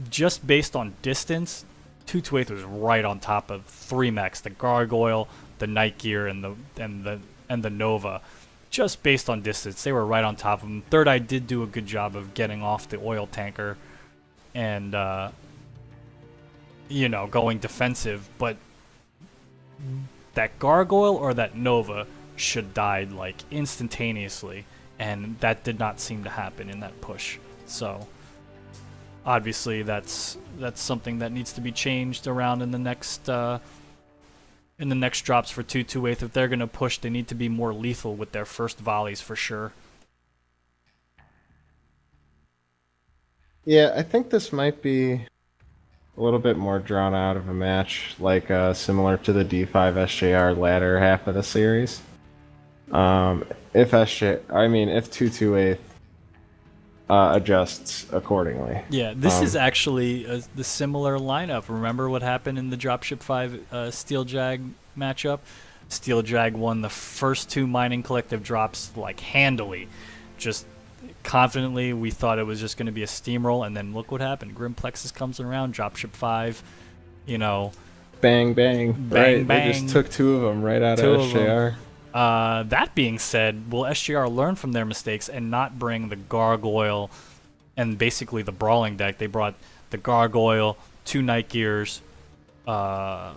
just based on distance, 228 was right on top of 3 mechs: the Gargoyle, the Night Gear, and the Nova. Just based on distance, they were right on top of them. Third Eye did do a good job of getting off the oil tanker and going defensive, but that Gargoyle or that Nova should died instantaneously, and that did not seem to happen in that push. So obviously that's something that needs to be changed around in the next drops for 228. If they're going to push, they need to be more lethal with their first volleys for sure. Yeah, I think this might be a little bit more drawn out of a match, like similar to the D5 SJR latter half of the series. If 228 adjusts accordingly. Yeah, this is actually the similar lineup. Remember what happened in the Dropship 5 Steel Jag matchup? Steel Jag won the first 2 Mining Collective drops like handily. Just confidently, we thought it was just going to be a steamroll, and then look what happened. Grim Plexus comes around, Dropship 5, Bang, bang. Bang, right, bang. They just took 2 of them right out Two of of 'em. SJR. That being said, will SGR learn from their mistakes and not bring the Gargoyle and basically the Brawling deck? They brought the Gargoyle, 2 Night Gears, a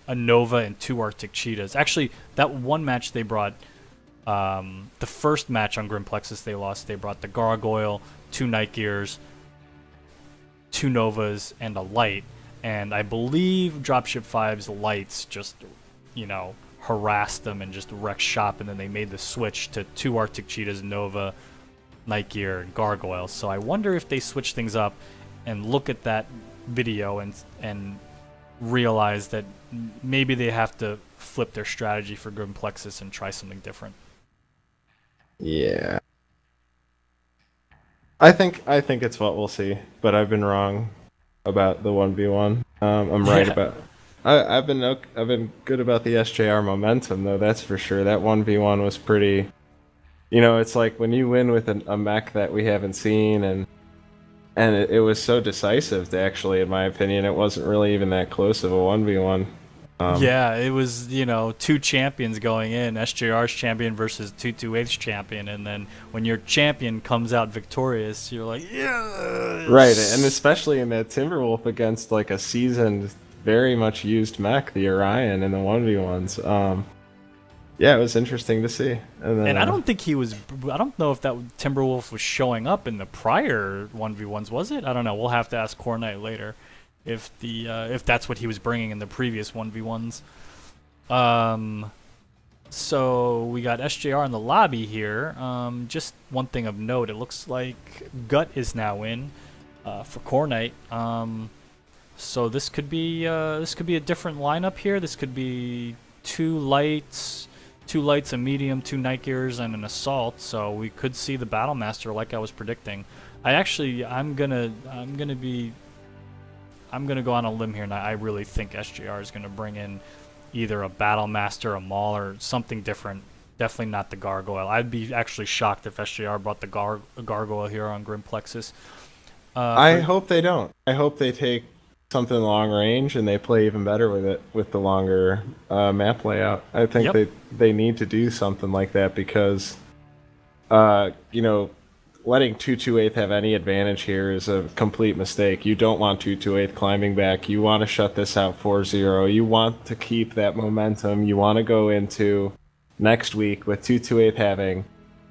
Nova, and 2 Arctic Cheetahs. Actually, that one match they brought, the first match on Grim Plexus they lost, they brought the Gargoyle, 2 Night Gears, 2 Novas, and a Light. And I believe Dropship 5's Lights just, harassed them and just wrecked shop, and then they made the switch to 2 Arctic Cheetahs, Nova, Night Gear, and Gargoyle. So I wonder if they switch things up and look at that video and realize that maybe they have to flip their strategy for Grim Plexus and try something different. Yeah. I think it's what we'll see, but I've been wrong about the 1v1. I'm right about. I've been good about the SJR momentum though. That's for sure. That 1v1 was pretty. It's like when you win with a mech that we haven't seen, and it was so decisive. Actually, in my opinion, it wasn't really even that close of a 1v1. Yeah, it was 2 champions going in, SJR's champion versus 228's champion, and then when your champion comes out victorious, you're like, yeah. Right, and especially in that Timberwolf against like a seasoned, very much used mech, the Orion in the 1v1s. Yeah, it was interesting to see. And I don't think he was. I don't know if that Timberwolf was showing up in the prior 1v1s. Was it? I don't know. We'll have to ask Core Knight later if that's what he was bringing in the previous 1v1s. So we got SJR in the lobby here. Just one thing of note, it looks like Gut is now in for Core Knight. So this could be a different lineup here. This could be 2 lights, a medium, 2 Night Gears, and an assault. So we could see the Battle Master like I was predicting. I'm gonna go on a limb here, and I really think SJR is gonna bring in either a Battle Master, a Maul, or something different. Definitely not the Gargoyle. I'd be actually shocked if SJR brought the Gargoyle here on Grim Plexus. I hope they don't. I hope they take something long range and they play even better with it with the longer map layout. I think they need to do something like that because, letting 228 have any advantage here is a complete mistake. You don't want 228 climbing back. You want to shut this out 4-0. You want to keep that momentum. You want to go into next week with 228 having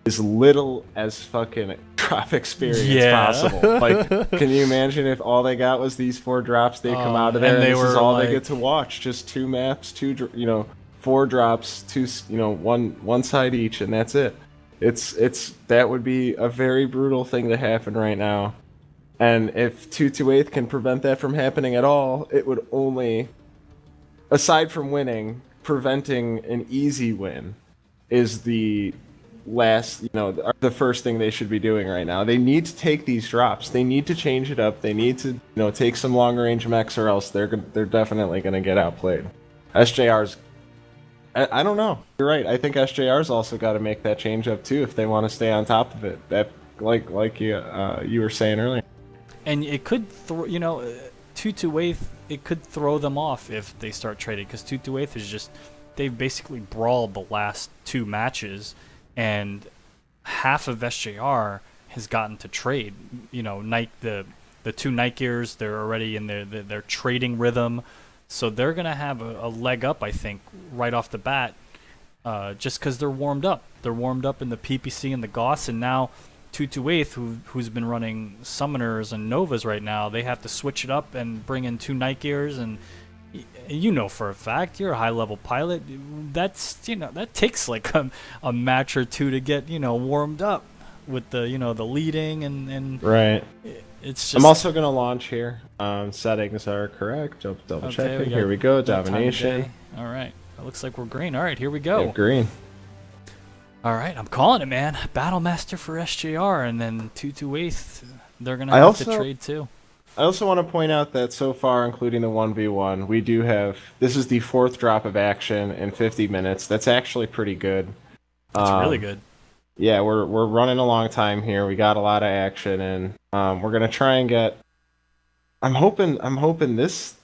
as little as fucking drop experience possible. Like, can you imagine if all they got was these 4 drops? They come out of there and this is all they get to watch. Just 2 maps, 4 drops, 2, one side each, and that's it. That would be a very brutal thing to happen right now. And if 228 can prevent that from happening at all, it would only, aside from winning, preventing an easy win is the the first thing they should be doing right now. They need to take these drops. They need to change it up. They need to, take some longer range mechs, or else they're definitely going to get outplayed. SJR's, I don't know. You're right. I think SJR's also got to make that change up too if they want to stay on top of it. That like you were saying earlier. And it could 228, it could throw them off if they start trading, because 228 is just, they've basically brawled the last 2 matches, and half of SJR has gotten to trade. The 2 Night Gears, they're already in their trading rhythm, so they're gonna have a leg up, I think, right off the bat, just because they're warmed up. They're warmed up in the PPC and the Gauss, and now 228th, who's been running Summoners and Novas right now, they have to switch it up and bring in 2 Night Gears, and you know for a fact, you're a high-level pilot. That's, that takes like a match or two to get, warmed up with the, the leading and Right. It's just. I'm also going to launch here. Settings are correct. Double checking. Here we go. Domination. All right. It looks like we're green. All right, here we go. Yeah, green. All right, I'm calling it, man. Battlemaster for SJR, and then 228th, they're going to have to trade too. I also want to point out that so far, including the 1v1, we do have... This is the 4th drop of action in 50 minutes. That's actually pretty good. That's really good. Yeah, we're running a long time here. We got a lot of action, and we're going to try and get... I'm hoping this,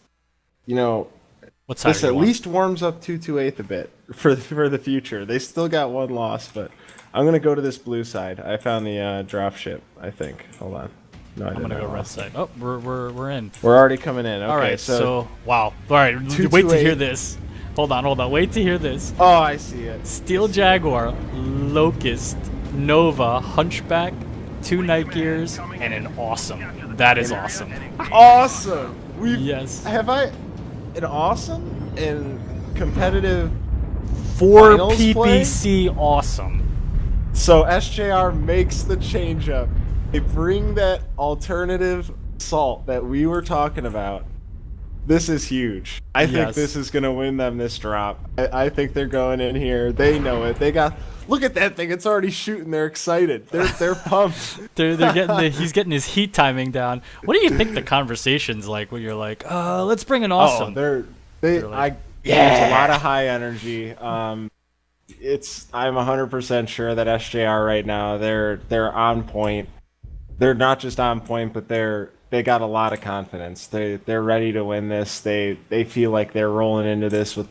What side this are you at on? least warms up 228th a bit for the future. They still got 1 loss, but I'm going to go to this blue side. I found the drop ship, I think. Hold on. No, I'm gonna go red side. Oh, we're in. We're already coming in. Okay, all right, so wow. All right, wait to hear this. Hold on. Wait to hear this. Oh, I see it. Steel Jaguar, Locust, Nova, Hunchback, 2 Night Gears, and an Awesome. That is awesome. Awesome. Yes. Have I an awesome and competitive 4 finals PPC Awesome. So SJR makes the change up. They bring that alternative salt that we were talking about. This is huge. I think this is going to win them this drop. I think they're going in here. They know it. Look at that thing. It's already shooting. They're excited. They're pumped. they're getting he's getting his heat timing down. What do you think the conversation's like when you're like, let's bring an Awesome? There's a lot of high energy. I'm 100% sure that SJR right now, they're on point. They're not just on point, but they got a lot of confidence. They're ready to win this. They feel like they're rolling into this with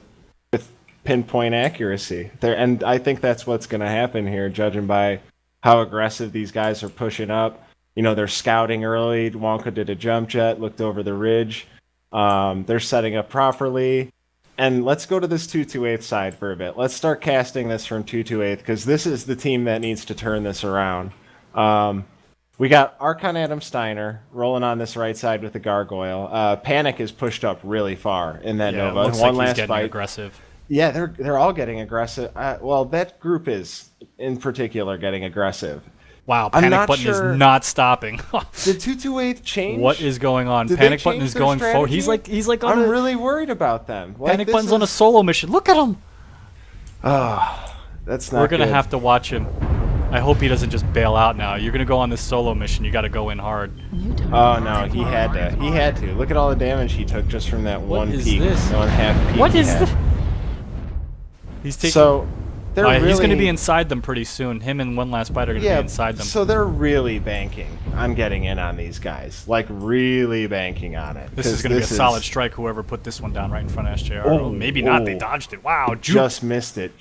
pinpoint accuracy. And I think that's what's going to happen here, judging by how aggressive these guys are pushing up. They're scouting early. Wonka did a jump jet, looked over the ridge. They're setting up properly. And let's go to this 228th side for a bit. Let's start casting this from 228th, because this is the team that needs to turn this around. We got Archon Adam Steiner rolling on this right side with the Gargoyle. Panic is pushed up really far in that Nova. It looks One like he's last getting fight. aggressive. Yeah, they're all getting aggressive. Well, that group is in particular getting aggressive. Wow, I'm Panic not Button sure- is not stopping. Did 228th change? What is going on? Did Panic they Button change is their going forward. strategy? He's like on I'm a really worried about them. Panic Button's on a solo mission. Look at him. That's not We're gonna good. have to watch him. I hope he doesn't just bail out now. You're gonna go on this solo mission. You got to go in hard. Oh no, he had to. He had to. Look at all the damage he took just from that What one is peak. this? 1.5 peak. What he is had. this? He's taking. So they're really. He's gonna be inside them pretty soon. Him and one last bite are gonna be inside them. So they're really banking on getting in on these guys. Like really banking on it. This is gonna be a solid strike. Whoever put this one down right in front of SJR. Oh, Maybe not. They oh. dodged it. Wow. Just missed it.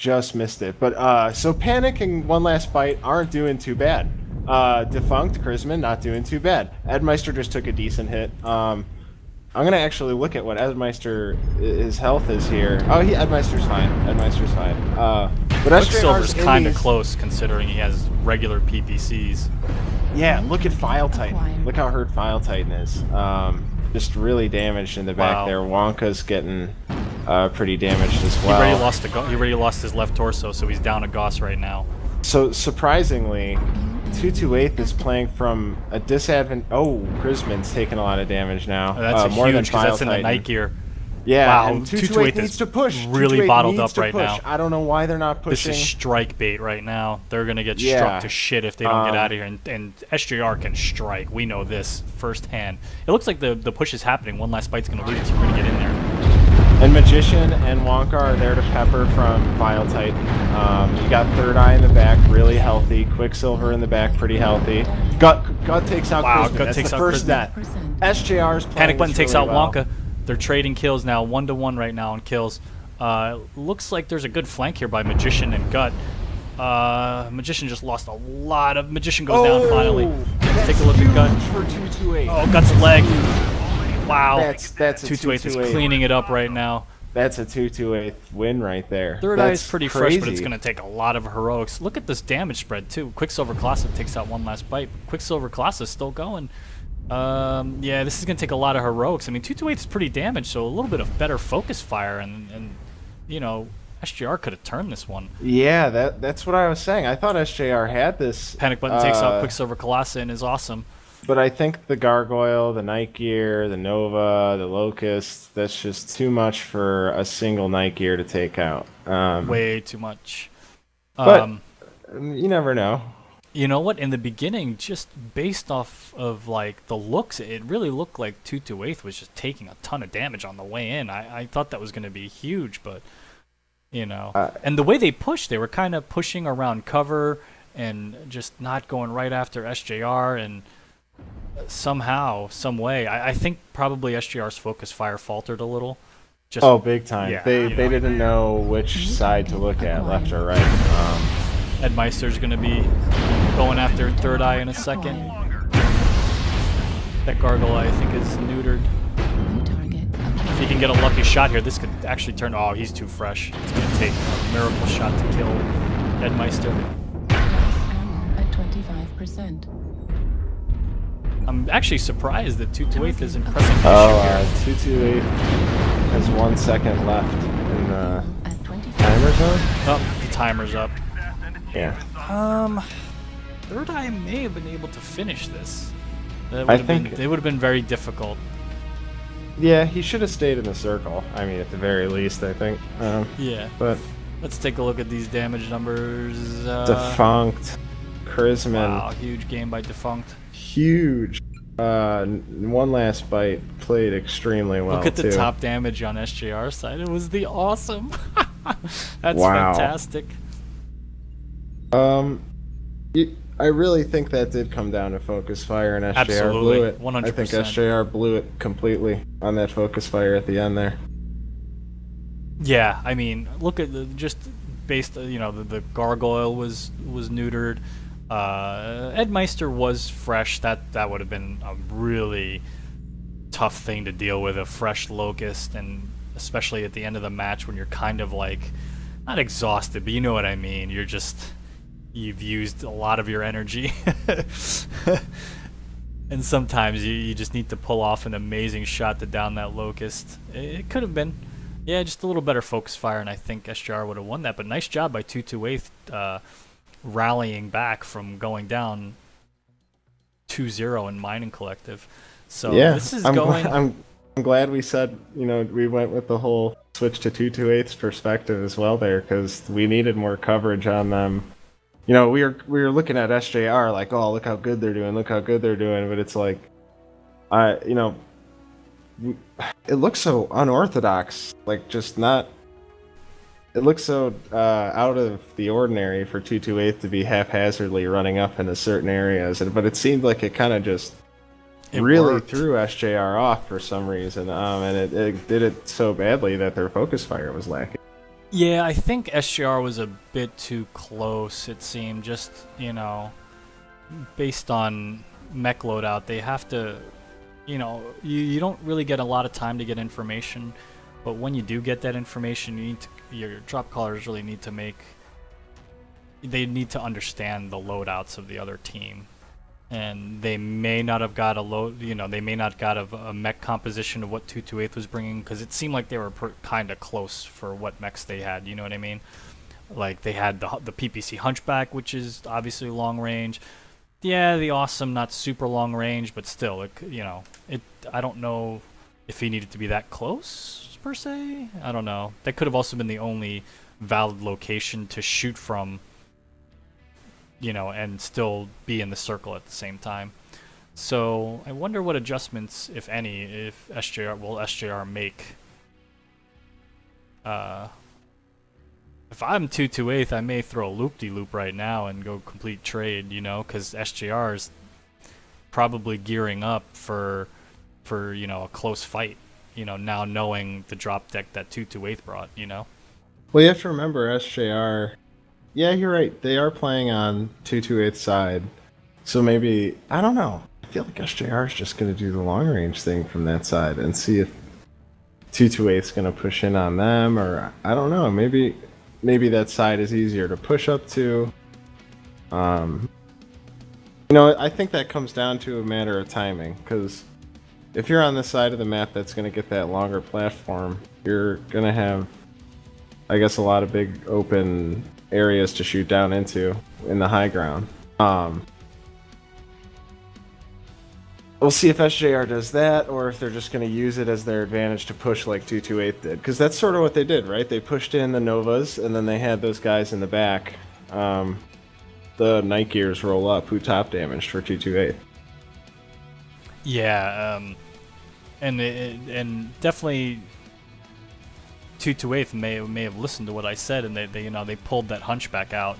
But so Panic and One Last Bite aren't doing too bad. Defunct Chrisman not doing too bad. Edmeister just took a decent hit. I'm gonna actually look at what Edmeister his health is here. Oh, Edmeister's fine. But Quicksilver's SJR's kind of close considering he has regular PPCs. Yeah, look at File Titan. Look how hurt File Titan is. Just really damaged in the back Wow. there. Wonka's getting pretty damaged as well. He already lost his left torso, so he's down a Gauss right now. So surprisingly, 228th is playing from a disadvantage. Oh, Chrisman's taking a lot of damage now. Oh, that's more than huge because that's in the Titan. Night Gear. Yeah, Wow, and 228 228 is needs to push. really 228 bottled needs up to right push. now. I don't know why they're not pushing. This is strike bait right now. They're gonna get Yeah. struck to shit if they don't get out of here. And SJR can strike. We know this firsthand. It looks like the push is happening. One last bite's gonna lead it. So we're gonna get in there. And Magician and Wonka are there to pepper from File Titan. You got Third Eye in the back, really healthy. Quicksilver in the back, pretty healthy. Gut takes out Wow, Chrisman. Gut That's takes the out first Chrisman. net. SJR's playing Panic Button this takes really out well. Wonka. They're trading kills now, 1-1 right now on kills. Looks like there's a good flank here by Magician and Gut. Magician just lost a lot of. Magician goes down finally. Let's take a look at Gut. For 228. Oh, Gut's leg. Wow. That's a 228 is 228. cleaning it up right now. that's a 2/8 win right there. Third Eye That's is pretty fresh, but it's crazy. going to take a lot of heroics. Look at this damage spread, too. Quicksilver Colossus takes out one last bite. Quicksilver Colossus still going. Yeah, this is going to take a lot of heroics. I mean, 2/8 is pretty damaged, so a little bit of better focus fire, and you know, SGR could have turned this one. Yeah, that's what I was saying. I thought SJR had this. Panic Button takes out Quicksilver Colossus and is awesome. But I think the Gargoyle, the Night Gear, the Nova, the Locust, that's just too much for a single Night Gear to take out. Way too much. But you never know. You know what? In the beginning, just based off of like the looks, it really looked like 2/8 was just taking a ton of damage on the way in. I thought that was going to be huge, but you know, and the way they pushed, they were kind of pushing around cover and just not going right after SJR, and somehow, some way, I think probably SJR's focus fire faltered a little. Just, Big time. Yeah, they you know. they didn't know which side to look at, left or right. Ed Meister's going to be going after Third Eye in a second. That Gargoyle, I think, is neutered. If he can get a lucky shot here, this could actually turn... Oh, he's too fresh. It's going to take a miracle shot to kill Ed Meister. At 25%. I'm actually surprised that 2/8 isn't pressing the issue here. 2/8 has 1 second left in the At 25%. timer zone. Oh, the timer's up. Yeah. Third Eye may have been able to finish this. I think it would have been very difficult. Yeah, he should have stayed in the circle. I mean, at the very least, I think. Yeah. But Let's take a look at these damage numbers. Defunct, Charisman, Wow, huge game by Defunct. huge. One last bite, played extremely well. Look at the too. top damage on SJR side. It was the awesome. That's Wow. fantastic. I really think that did come down to focus fire, and SJR Absolutely, blew it. 100%. I think SJR blew it completely on that focus fire at the end there. Yeah, I mean, look at just based. The Gargoyle was neutered. Ed Meister was fresh. That would have been a really tough thing to deal with, a fresh Locust, and especially at the end of the match when you're kind of like not exhausted, but you know what I mean. You've used a lot of your energy. And sometimes you just need to pull off an amazing shot to down that Locust. It could have been, yeah, just a little better focus fire, and I think SJR would have won that. But nice job by 2/8 rallying back from going down 2-0 in Mining Collective. So Yeah, this is I'm going... I'm glad we said, we went with the whole switch to 2/8 perspective as well there, because we needed more coverage on them. We were looking at SJR like, oh, look how good they're doing, but it's like, it looks so unorthodox, like just not. It looks so out of the ordinary for 2/8 to be haphazardly running up into certain areas, but it seemed like it kind of just really worked. threw SJR off for some reason, and it did it so badly that their focus fire was lacking. Yeah, I think SGR was a bit too close, it seemed. Just, based on mech loadout, they have to, you don't really get a lot of time to get information, but when you do get that information, your drop callers really need to understand the loadouts of the other team. And they may not have got they may not got a mech composition of what 2/8 was bringing, because it seemed like they were kind of close for what mechs they had. You know what I mean? Like they had the PPC Hunchback, which is obviously long range. Yeah, the Awesome, not super long range, but still, I don't know if he needed to be that close per se. I don't know. That could have also been the only valid location to shoot from. And still be in the circle at the same time. So I wonder what adjustments, if any, if SJR make. If I'm 2/8, I may throw a loop-de-loop right now and go complete trade, because SJR is probably gearing up for a close fight, now knowing the drop deck that 2/8 brought, Well, you have to remember SJR. Yeah, you're right. They are playing on 2/8 side, so maybe I don't know. I feel like SJR is just going to do the long range thing from that side and see if 228's gonna push in on them, or I don't know. Maybe that side is easier to push up to. I think that comes down to a matter of timing, because if you're on the side of the map that's going to get that longer platform, you're going to have, I guess, a lot of big open areas to shoot down into in the high ground. We'll see if SJR does that, or if they're just going to use it as their advantage to push like 228 did. Because that's sort of what they did, right? They pushed in the Novas, and then they had those guys in the back. The Night Gears roll up who top damaged for 228. Yeah, and definitely 228 may have listened to what I said, and they pulled that hunchback out,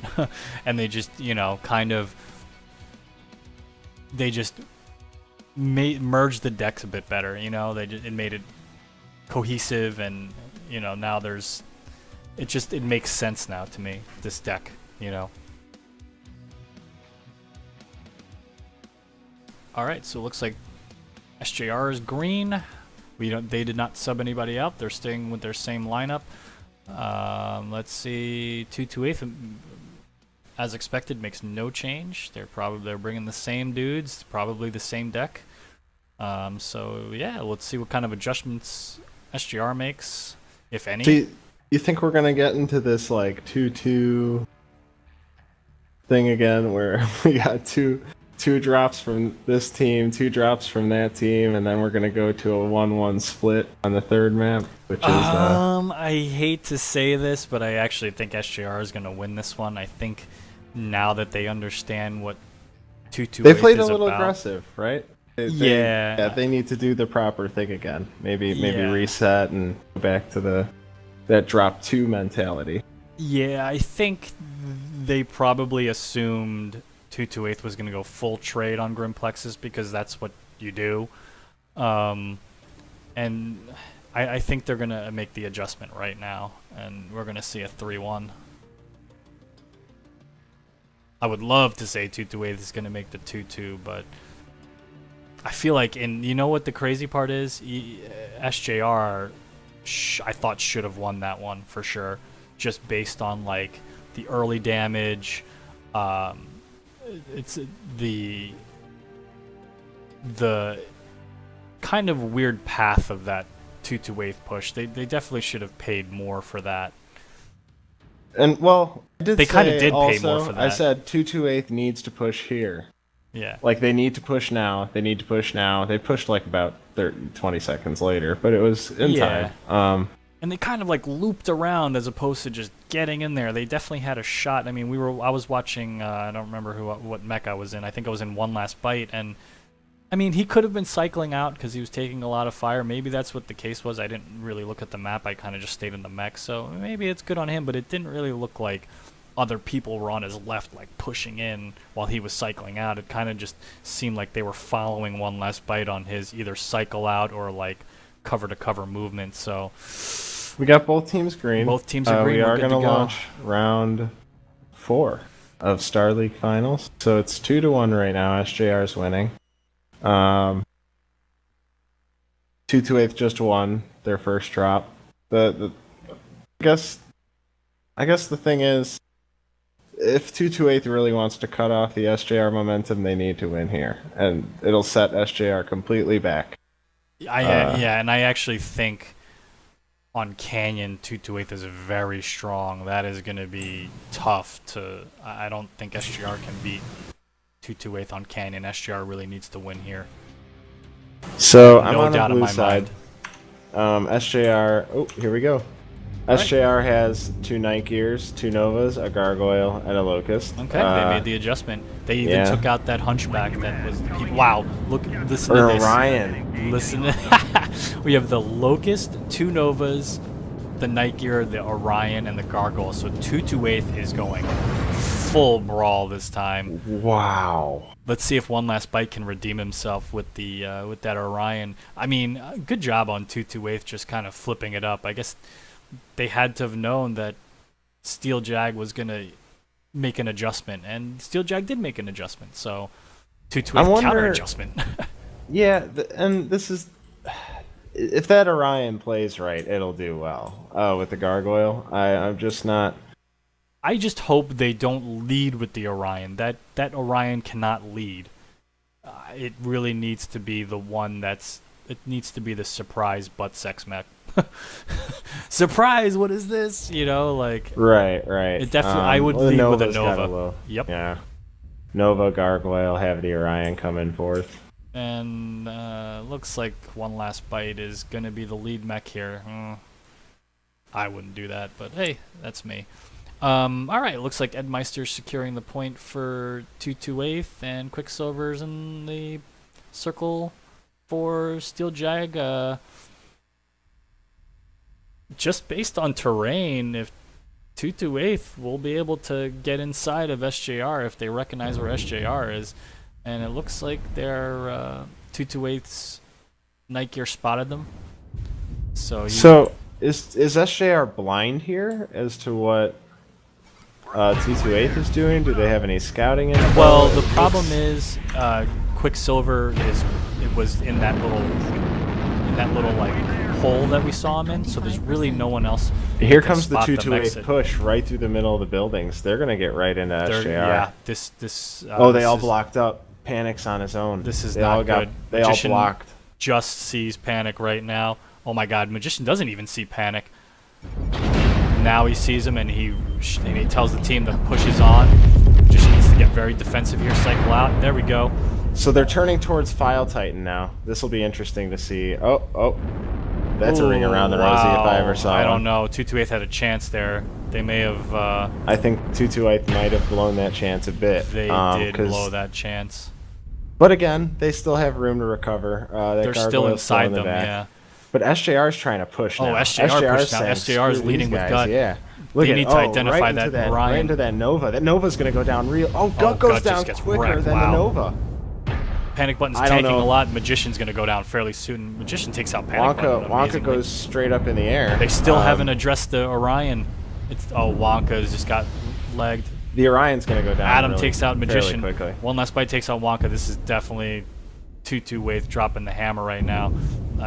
and they just merged the decks a bit better. It made it cohesive, and now it makes sense now to me, this deck. All right, so it looks like SJR is green. They did not sub anybody out. They're staying with their same lineup. Let's see, 228, as expected, makes no change. They're bringing the same dudes, probably the same deck. So yeah, let's see what kind of adjustments SJR makes, if any. So you think we're gonna get into this like 2-2 thing again, where we got two drops from this team, 2 drops from that team, and then we're gonna go to a 1-1 split on the third map, which is I hate to say this, but I actually think SJR is gonna win this one. I think now that they understand what 2-2 they played a little about. aggressive, right? They need to do the proper thing again. Maybe reset and go back to that drop 2 mentality. Yeah, I think they probably assumed 228 was going to go full trade on Grimplexus, because that's what you do. And I think they're going to make the adjustment right now, and we're going to see a 3-1. I would love to say 228 is going to make the 2-2, but I feel like, and you know what the crazy part is? SJR, I thought should have won that one for sure, just based on like the early damage. It's the kind of weird path of that 2-2 push. They definitely should have paid more for that. And well, they kind of did pay more for that. I said 2-2 needs to push here. Yeah. Like they need to push now. They need to push now. They pushed like about 20 seconds later, but it was in time. And they kind of like looped around as opposed to just getting in there. They definitely had a shot. I mean, I was watching. I don't remember what mech I was in. I think I was in One Last Bite, and I mean, he could have been cycling out because he was taking a lot of fire. Maybe that's what the case was. I didn't really look at the map. I kind of just stayed in the mech, so maybe it's good on him. But it didn't really look like other people were on his left, like pushing in while he was cycling out. It kind of just seemed like they were following One Last Bite on his either cycle out or like cover-to-cover movement. So we got both teams green. Both teams are green. We are going to launch round 4 of Star League Finals. So it's 2-1 right now. SJR is winning. 2-2 just won their first drop. I guess the thing is, if 2-2 really wants to cut off the SJR momentum, they need to win here, and it'll set SJR completely back. And I actually think on Canyon 2-2 is very strong. That is going to be tough to. I don't think SJR can beat 2-2 on Canyon. SJR really needs to win here. So I'm no on doubt the blue in my side. SJR. Oh, here we go. SJR has 2 Night Gears, 2 Novas, a Gargoyle, and a Locust. Okay, they made the adjustment. They even took out that hunchback that was the people. Wow, listen to this. Orion. Listen to we have the Locust, 2 Novas, the Night Gear, the Orion, and the Gargoyle. So 2-2 is going full brawl this time. Wow. Let's see if One Last Bite can redeem himself with that Orion. I mean, good job on 2-2 just kind of flipping it up. I guess they had to have known that Steel Jag was going to make an adjustment, and Steel Jag did make an adjustment, so 2-2 counter adjustment. Yeah, and this is... if that Orion plays right, it'll do well. With the Gargoyle, I'm just not. I just hope they don't lead with the Orion. That Orion cannot lead. It really needs to be the one that's. It needs to be the surprise butt sex mech. Surprise! What is this? You know, like. Right. It definitely. I would lead with a Nova. Yep. Yeah. Nova Gargoyle, have the Orion come in fourth. And looks like One Last Bite is gonna be the lead mech here. I wouldn't do that, but hey, that's me. All right, looks like Ed Meister's securing the point for 228th, and Quicksilver's in the circle for Steel Jag. Just based on terrain, if 228th will be able to get inside of SJR if they recognize where SJR is, and it looks like their 228th's Night Gear spotted them. So is SJR blind here as to what 228th is doing? Do they have any scouting in? Well, the problem is Quicksilver was in that little like hole that we saw him in. So there's really no one else. Here comes the 228th push right through the middle of the buildings. They're gonna get right into SJR. Yeah, this. They all blocked up. Panic's on his own. This is not good. They all blocked. Just sees Panic right now. Oh my God, Magician doesn't even see Panic. Now he sees him and he tells the team to push his on. Magician needs to get very defensive here, cycle out. There we go. So they're turning towards File Titan now. This will be interesting to see. Oh. That's a ring around the rosy if I ever saw one. I don't know. 228th had a chance there. They may have... I think 228th might have blown that chance a bit. They did blow that chance. But again, they still have room to recover. They're still inside them, yeah. But SJR's trying to push now. SJR pushed now. SJR is leading with Gut. Yeah. They need to identify right that Orion. Right into that Nova. That Nova's going to go down real... Oh, Gut goes down quicker than the Nova. Panic Button's tanking a lot. Magician's going to go down fairly soon. Magician takes out Panic Button. Wonka goes straight up in the air. They still haven't addressed the Orion. Wonka's just got legged. The Orion's going to go down Adam takes out Magician. Quickly. One Last Bite takes out Wonka. This is definitely 228th dropping the hammer right now.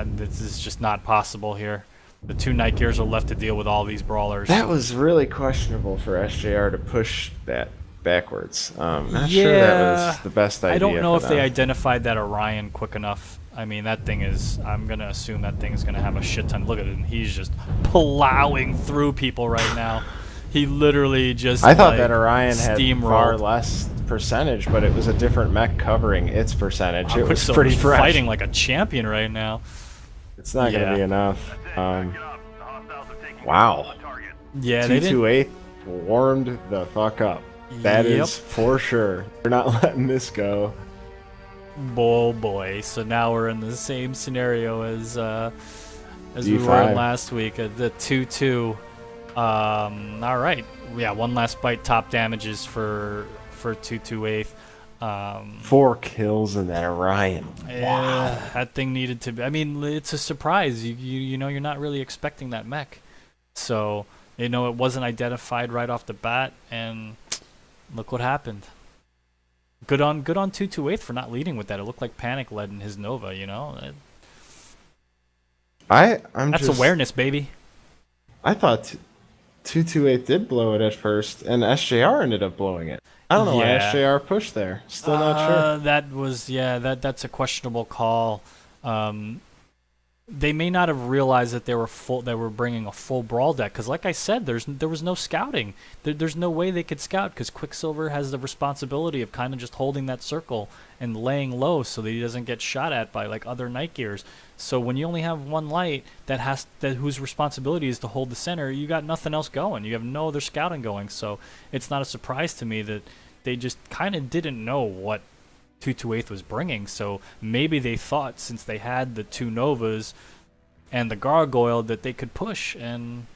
This is just not possible here. The two Night Gears are left to deal with all these brawlers. That was really questionable for SJR to push that backwards. Not sure that was the best idea. I don't know if they identified that Orion quick enough. I mean, that thing is... I'm going to assume that thing is going to have a shit ton. Look at him. He's just plowing through people right now. He literally just... I thought that Orion had steamrolled. Far less percentage, but it was a different mech covering its percentage. It was pretty fresh. Fighting like a champion right now. It's not going to be enough. Wow. Yeah, 228 warmed the fuck up. That is for sure. They're not letting this go. Oh boy. So now we're in the same scenario as we were in last week. The 2-2. All right. Yeah, One Last Bite top damages for 228th. 4 kills in that Orion. Wow. That thing needed to be... I mean, it's a surprise. You know, you're not really expecting that mech. So, it wasn't identified right off the bat, and look what happened. Good on 228th for not leading with that. It looked like Panic led in his Nova, you know? That's awareness, baby. I thought 228 did blow it at first, and SJR ended up blowing it. I don't know why SJR pushed there. Still not sure. That was that's a questionable call. They may not have realized that they were bringing a full brawl deck, because like I said, there was no scouting. There's no way they could scout, because Quicksilver has the responsibility of kind of just holding that circle and laying low so that he doesn't get shot at by like other Night Gears. So when you only have one light whose responsibility is to hold the center, you got nothing else going. You have no other scouting going. So it's not a surprise to me that they just kind of didn't know what 228th was bringing. So maybe they thought, since they had the 2 Novas and the Gargoyle, that they could push, and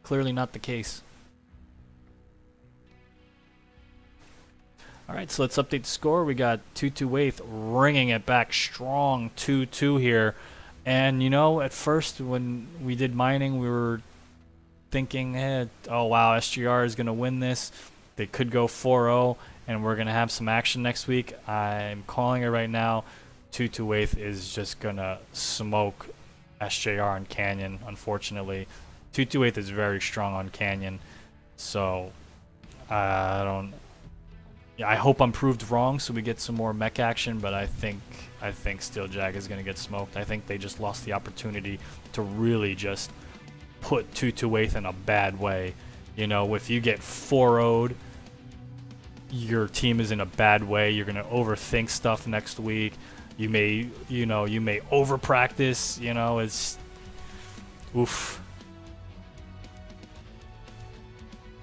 clearly not the case. Alright, so let's update the score. We got 228th ringing it back strong, 2-2 here. And at first when we did mining, we were thinking, oh wow, SGR is going to win this. They could go 4-0. And we're going to have some action next week. I'm calling it right now. 228th is just going to smoke SJR and Canyon, unfortunately. 228 is very strong on Canyon, so I don't. Yeah, I hope I'm proved wrong so we get some more mech action, but I think Steel Jag is going to get smoked. I think they just lost the opportunity to really just put 228 in a bad way. You know, if you get 4-0'd, your team is in a bad way. You're going to overthink stuff next week. You may over practice, it's oof.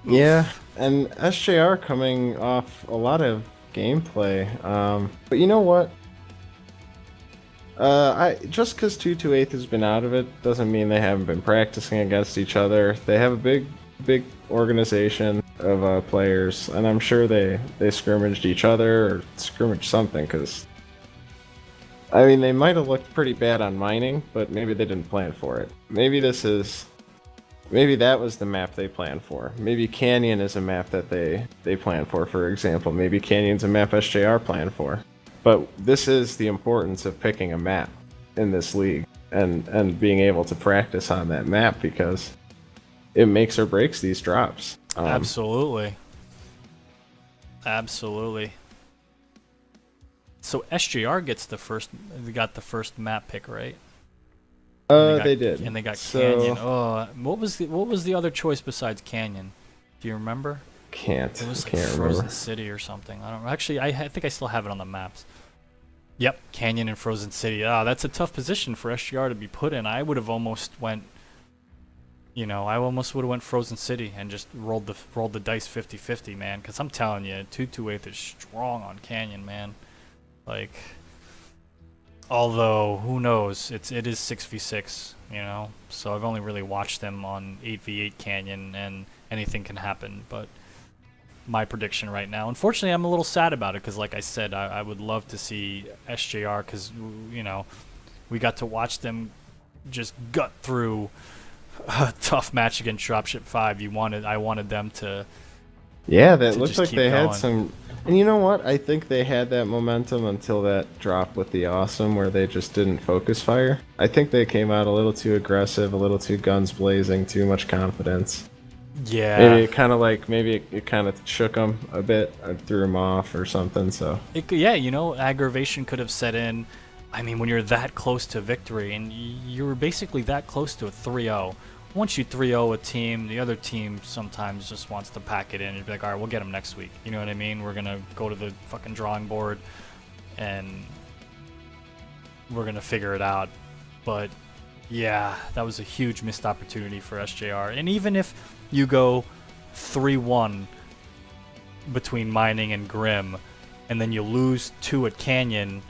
Yeah, and SJR coming off a lot of gameplay. But you know what? Just because 228 has been out of it doesn't mean they haven't been practicing against each other. They have a big organization of players, and I'm sure they scrimmaged each other or scrimmaged something, because I mean, they might have looked pretty bad on mining, but maybe they didn't plan for it. Maybe that was the map they planned for. Maybe Canyon is a map that they plan for example. Maybe Canyon's a map SJR planned for. But this is the importance of picking a map in this league and being able to practice on that map, because it makes or breaks these drops. Absolutely. So SJR got the first map pick, right? They did. And they got Canyon. Oh, what was the other choice besides Canyon? Do you remember? It was like Frozen remember. City or something. I don't actually. I think I still have it on the maps. Yep, Canyon and Frozen City. That's a tough position for SGR to be put in. I would have almost went. I almost would have went Frozen City and just rolled the dice 50-50, man. Because I'm telling you, 228 is strong on Canyon, man. Like, although who knows? It is 6v6, So I've only really watched them on 8v8 Canyon, and anything can happen. But my prediction right now, unfortunately, I'm a little sad about it, because like I said, I would love to see SJR, because we got to watch them just gut through a tough match against Dropship 5. I wanted them to. Yeah, that to looked just like keep they had going. some. And you know what? I think they had that momentum until that drop with the Awesome, where they just didn't focus fire. I think they came out a little too aggressive, a little too guns blazing, too much confidence. Yeah. Maybe it kind of shook them a bit, threw them off or something. So Aggravation could have set in. I mean, when you're that close to victory, and you're basically that close to a 3-0. Once you 3-0 a team, the other team sometimes just wants to pack it in and be like, all right, we'll get them next week. You know what I mean? We're going to go to the fucking drawing board and we're going to figure it out. But yeah, that was a huge missed opportunity for SJR. And even if you go 3-1 between Mining and Grim, and then you lose 2 at Canyon,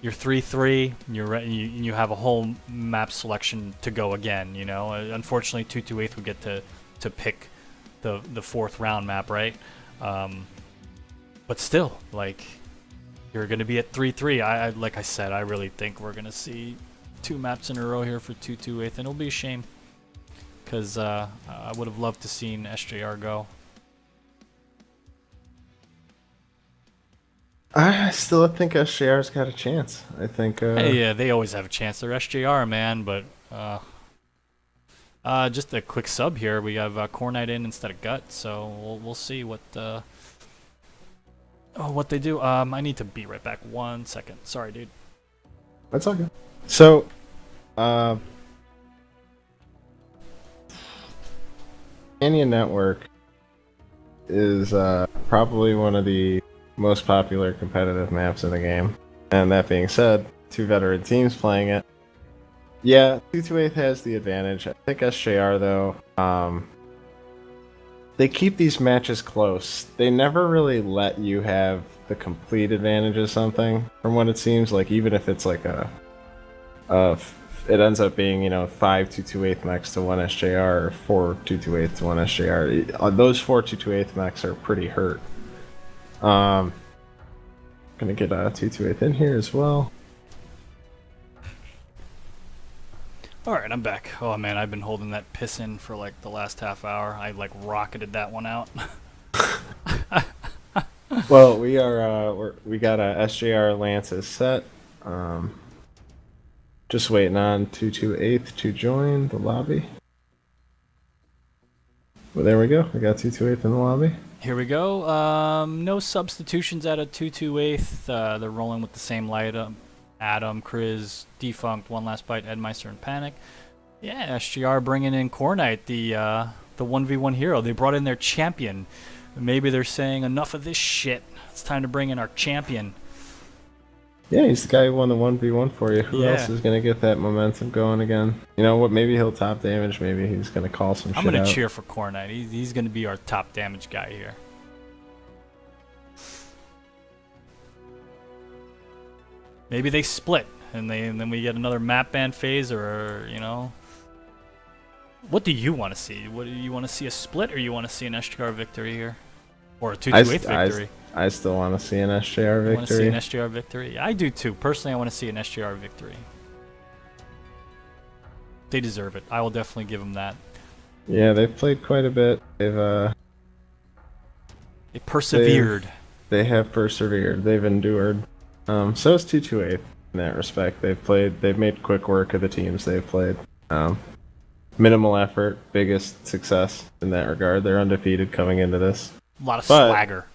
you're 3-3. You have a whole map selection to go again. Unfortunately, 228 would get to pick the 4th round map, right? But still, like, you're going to be at 3-3. Like I said, I really think we're going to see 2 maps in a row here for 228, and it'll be a shame, because I would have loved to seen SJR go. I still think SJR's got a chance. I think. Yeah, they always have a chance. They're SJR, man. But just a quick sub here. We have Core Knight in instead of Gut, so we'll see what they do. I need to be right back. 1 second. Sorry, dude. That's all good. So, Canyon Network is probably one of the most popular competitive maps in the game. And that being said, 2 veteran teams playing it. Yeah, 228 has the advantage. I think SJR, though, they keep these matches close. They never really let you have the complete advantage of something, from what it seems. Like, even if it's like it ends up being, 5 228 mechs to 1 SJR, or 4 228 to 1 SJR. Those 4 228 mechs are pretty hurt. Gonna get 228 in here as well. Alright, I'm back. Oh man, I've been holding that piss in for like the last half hour. I like rocketed that one out. Well, we got a SJR Lance's set. Just waiting on 228 to join the lobby. Well, there we go. We got 228 in the lobby. Here we go. No substitutions out of 228. They're rolling with the same lineup. Adam, Kriz, Defunct, One Last Bite, Edmeister, and Panic. Yeah, SGR bringing in Cornite, the 1v1 hero. They brought in their champion. Maybe they're saying, enough of this shit. It's time to bring in our champion. Yeah, he's the guy who won the 1v1 for you. Who Yeah. else is going to get that momentum going again? You know what? Maybe he'll top damage. Maybe he's going to call some I'm shit going out. to cheer for Cornite. He's going to be our top damage guy here. Maybe they split, and then we get another map ban phase, or, you know. What do you want to see? What do you want to see, a split, or you want to see an SGR victory here? Or a 2-2-8 victory? I still want to see an SJR I want to see victory. an SGR victory. I do too. Personally, I want to see an SGR victory. They deserve it. I will definitely give them that. Yeah, they've played quite a bit. They persevered. They have persevered. They've endured. So is 228 in that respect. They've made quick work of the teams they've played. Minimal effort, biggest success in that regard. They're undefeated coming into this. A lot of But- swagger.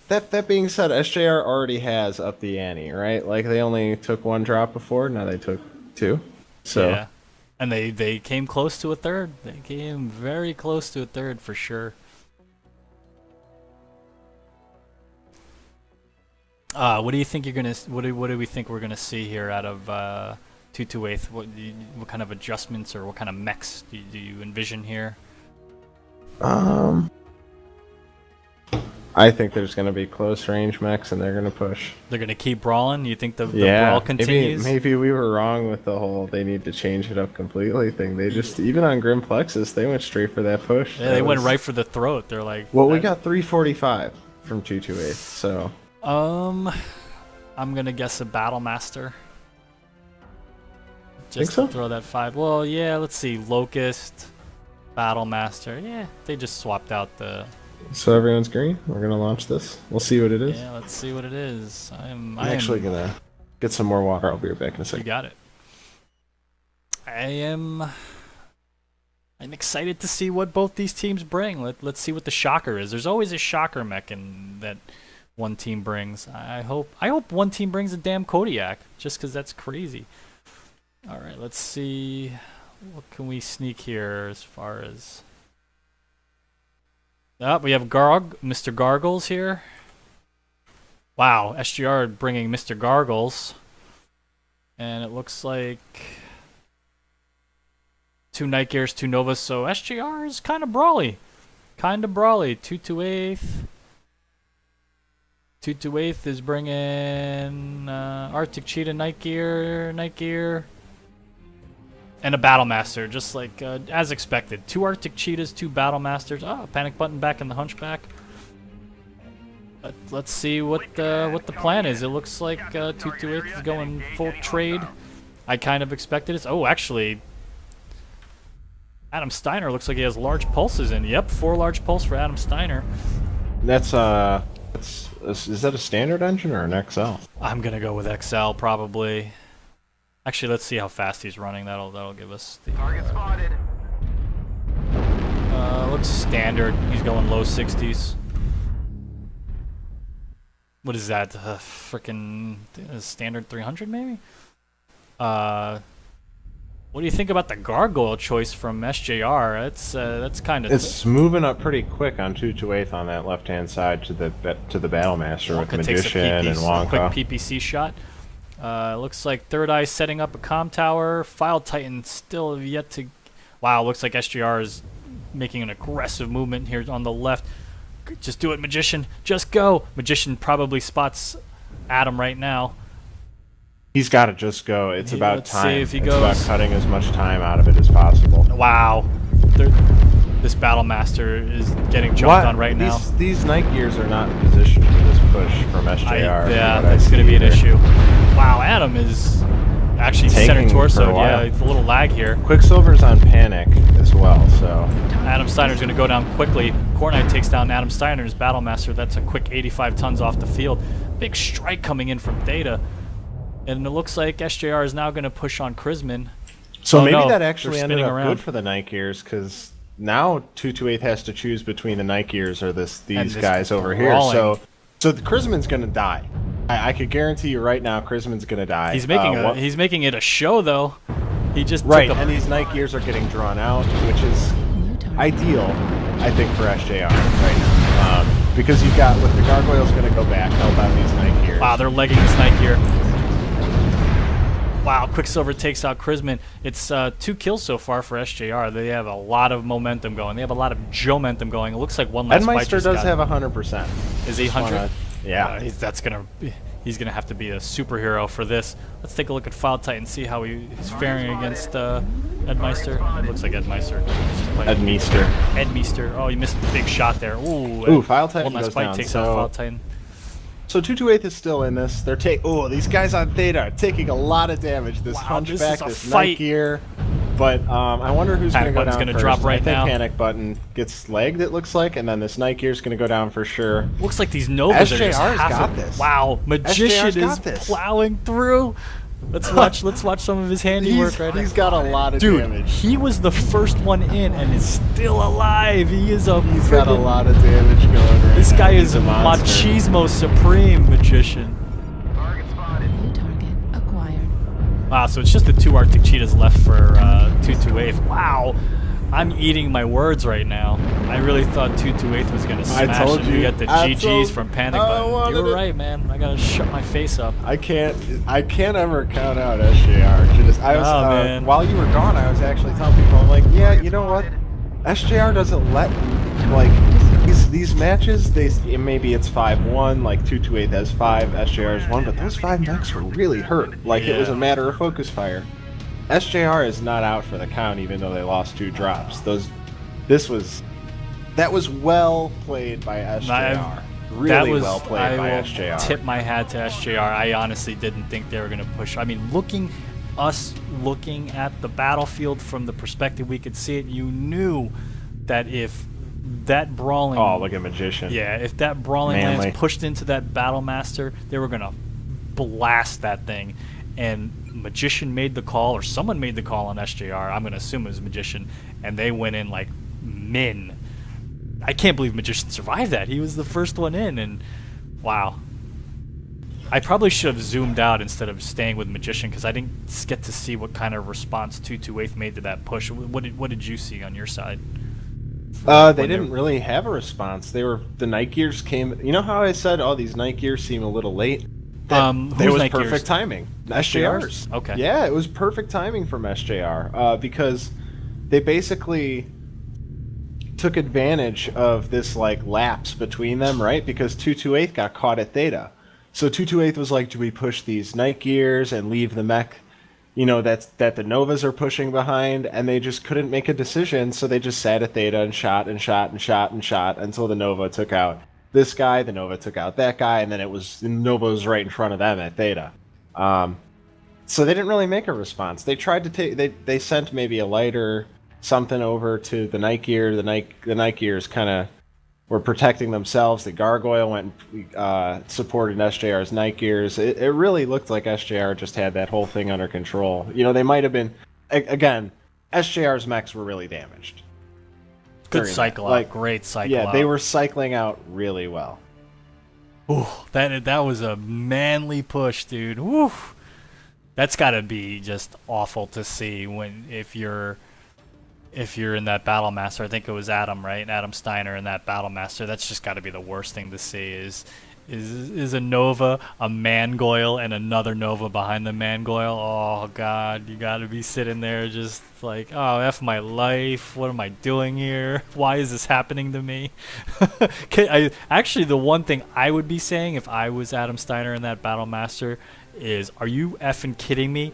That being said, SJR already has up the ante, right? Like they only took one drop before, now they took two. So Yeah. And they came close to a third. They came very close to a third for sure. What do you think you're gonna? What do we think we're gonna see here out of 228? What kind of adjustments or what kind of mechs do you envision here? I think there's going to be close range mechs and they're going to push. They're gonna keep brawling. You think the brawl continues? Maybe we were wrong with the whole they need to change it up completely thing. They just, even on Grim Plexus, they went straight for that push. Yeah, they went right for the throat. They're like, Well, we got 345 from 228, so I'm gonna guess a Battle Master. Think Just so? to throw that 5. Well, yeah. Let's see, Locust, Battle Master. Yeah, they just swapped out the. So everyone's green. We're gonna launch this. We'll see what it is. Yeah, let's see what it is. I'm actually gonna get some more water. I'll be right back in a You second. got it. I'm excited to see what both these teams bring. Let's see what the shocker is. There's always a shocker mech in that one team brings. I hope one team brings a damn Kodiak, just because that's crazy. All right, let's see. What can we sneak here as far as? We have Mr. Gargles here. Wow, SGR bringing Mr. Gargles. And it looks like 2 Night Gears, 2 Novas, so SGR is kind of brawly. 228. 228 is bringing Arctic Cheetah, Night Gear, and a Battle Master, just like as expected. 2 Arctic Cheetahs, 2 Battle Masters. Panic Button back in the Hunchback. Let's see what the plan is. It looks like 228 is going full trade. I kind of expected it. Oh, actually, Adam Steiner looks like he has large pulses in. Yep, 4 large pulse for Adam Steiner. Is that a standard engine or an XL? I'm gonna go with XL probably. Actually, let's see how fast he's running. That'll give us the Target spotted. looks standard. He's going low 60s. What is that? Freaking standard 300 maybe? What do you think about the gargoyle choice from SJR? That's kind of. It's moving up pretty quick on 228 on that left-hand side to the Battle Master with Magician and a Wonka. quick PPC shot. Looks like Third Eye setting up a comm tower. File Titan still yet to. Wow, looks like SJR is making an aggressive movement here on the left. Just do it, Magician. Just go. Magician probably spots Adam right now. He's got to just go. It's Yeah, about let's see time. if he it's goes. about cutting as much time out of it as possible. Wow. This Battle Master is getting jumped on right now. These Night Gears are not positioned for this push from SJR. Yeah, from what I that's going to see be an here. issue. Wow, Adam is actually Tanking center for torso. a while. Yeah, it's a little lag here. Quicksilver's on Panic as well, so Adam Steiner's going to go down quickly. Cornite takes down Adam Steiner's Battle Master. That's a quick 85 tons off the field. Big strike coming in from Theta. And it looks like SJR is now going to push on Chrisman. So Oh, maybe no, that they're actually ended spinning up around. good for the Night Gears, because now 228 has to choose between the Night Gears or these this guys over here. brawling. So the Chrisman's gonna die. I could guarantee you right now, Chrisman's gonna die. He's making it a show though. He just right, took a, and these Night Gears are getting drawn out, which is New target. ideal, I think, for SJR right now. Because you've got, with the Gargoyle's gonna go back, help out these Night Gears. wow, they're legging this Night Gear. Wow, Quicksilver takes out Chrisman. It's 2 kills so far for SJR. They have a lot of momentum going. They have a lot of Joe-mentum going. It looks like one last fight Edmeister just does got- have 100%. Is he Just 100? wanna- yeah. He's gonna have to be a superhero for this. Let's take a look at File Titan, see how he's faring against Edmeister. It looks like Edmeister. He's just playing- Edmeister. Edmeister. Oh, he missed a big shot there. Ooh. Ooh, File Titan one last goes fight down, takes out so- File Titan. So 228 is still in this. They're these guys on Theta are taking a lot of damage. This Wow, this is Hunchback, a this fight. Night Gear. But I wonder who's going to Panic go Button's down gonna first. drop right I think now. Panic Button gets legged, it looks like, and then this Night Gear's going to go down for sure. Looks like these Novas are just SJR's half got a- this. Wow, Magician SJR's is got this. plowing through. Let's watch some of his handiwork right now. He's got a lot of Dude, damage. he was the first one in and is still alive. He is a He's got a friggin- lot of damage going right This now. guy He's is a monster. machismo supreme magician. New target acquired. Wow, so it's just the 2 Arctic Cheetahs left for 228. Wow, I'm eating my words right now. I really thought 228 was gonna I smash told him. We you. got the I GGs told- from Panic I Button. wanted You were it. right, man. I gotta shut my face up. I can't ever count out SJR. I was, Oh, man. while you were gone, I was actually telling people, I'm like, yeah, you know what? SJR doesn't let, like, these matches, maybe it's 5-1, like 228 has 5, SJR has 1, but those 5 mechs were really hurt. Like, it was a Yeah. matter of focus fire. SJR is not out for the count, even though they lost 2 drops. That was well played by SJR. Really well played by I will SJR. tip my hat to SJR. I honestly didn't think they were going to push. I mean, looking at the battlefield from the perspective we could see it, you knew that if that brawling... Oh, look at Magician. Yeah, if that brawling Manly. lance pushed into that Battle Master, they were going to blast that thing. And Magician made the call, or someone made the call on SJR. I'm going to assume it was Magician. And they went in like men. I can't believe Magician survived that. He was the first one in, and wow. I probably should have zoomed out instead of staying with Magician, because I didn't get to see what kind of response 228 made to that push. What did you see on your side? They when didn't really have a response. The Night Gears came. You know how I said, "Oh, these Night Gears seem a little late." It Whose was Night perfect Gears? timing. SJR's? SJR's. Okay. Yeah, it was perfect timing from SJR because they basically took advantage of this like lapse between them, right? Because 228 got caught at Theta, so 228 was like, "Do we push these Night Gears and leave the mech?" that the Novas are pushing behind, and they just couldn't make a decision, so they just sat at Theta and shot and shot and shot and shot until the Nova took out this guy, the Nova took out that guy, and then the Nova was right in front of them at Theta. So they didn't really make a response. They tried to they sent maybe a lighter something over to the Night Gear. The Night Gears kind of were protecting themselves. The Gargoyle went and supported SJR's Night Gears. It really looked like SJR just had that whole thing under control. They might have been... Again, SJR's mechs were really damaged. Good during cycle that. out. Like, Great cycle yeah, out. they were cycling out really well. Ooh, that was a manly push, dude. Woo. That's got to be just awful to see if you're in that Battle Master. I think it was Adam, right? Adam Steiner in that Battle Master. That's just got to be the worst thing to see is a Nova, a Mangoyle, and another Nova behind the Mangoyle. Oh God, you got to be sitting there just like, oh, F my life. What am I doing here? Why is this happening to me? Actually, the one thing I would be saying if I was Adam Steiner in that Battle Master is, are you effing kidding me?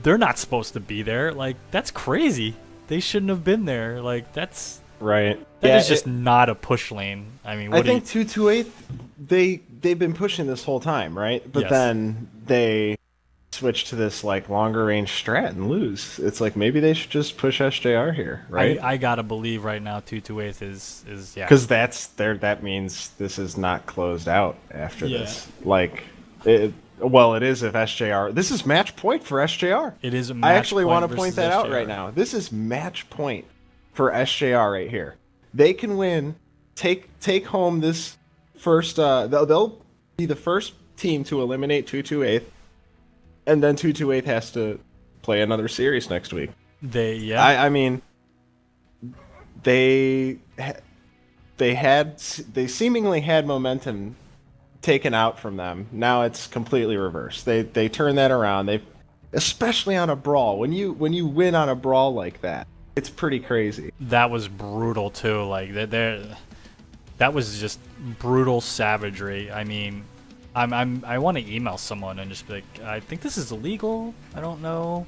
They're not supposed to be there. Like, that's crazy. They shouldn't have been there. Like, that's... Right. That is just not a push lane. I mean, I think 228, they've been pushing this whole time, right? But Yes. then they switch to this like longer range strat and lose. It's like maybe they should just push SJR here, right? I gotta believe right now 228 is yeah. Because that means this is not closed out after Yeah. this. Like Well, it is if SJR. This is match point for SJR. It is a I match actually want to versus point that out SJR. right now. This is match point for SJR right here. They can win, take home this first. They'll be the first team to eliminate 228, and then 228 has to play another series next week. I mean, they seemingly had momentum taken out from them. Now it's completely reversed. They turn that around. Especially on a brawl. When you win on a brawl like that, it's pretty crazy. That was brutal too. Like that was just brutal savagery. I mean, I want to email someone and just be like, I think this is illegal. I don't know.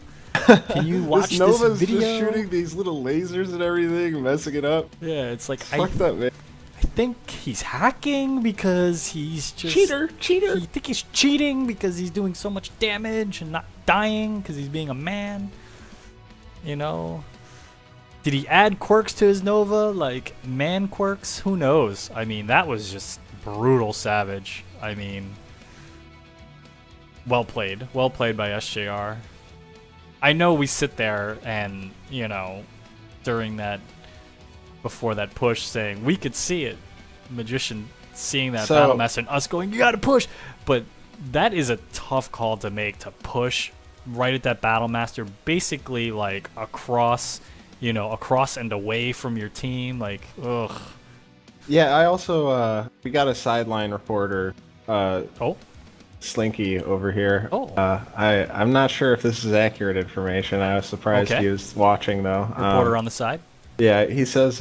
Can you watch this Nova's video? just shooting these little lasers and everything, messing it up. Yeah, it's like Fucked up, man. I think he's hacking because he's just Cheater. I think he's cheating because he's doing so much damage and not dying because he's being a man. You know? Did he add quirks to his Nova, like man quirks? Who knows? I mean, that was just brutal savage. I mean, well played by SJR. I know we sit there and, you know, during that, before that push, saying we could see it, Magician seeing that Battle Master and us going, you gotta push, but that is a tough call to make, to push right at that Battle Master, basically like across and away from your team, like, ugh. Yeah, I also we got a sideline reporter. Slinky over here. I'm not sure if this is accurate information. I was surprised he was watching though. Reporter on the side. Yeah, he says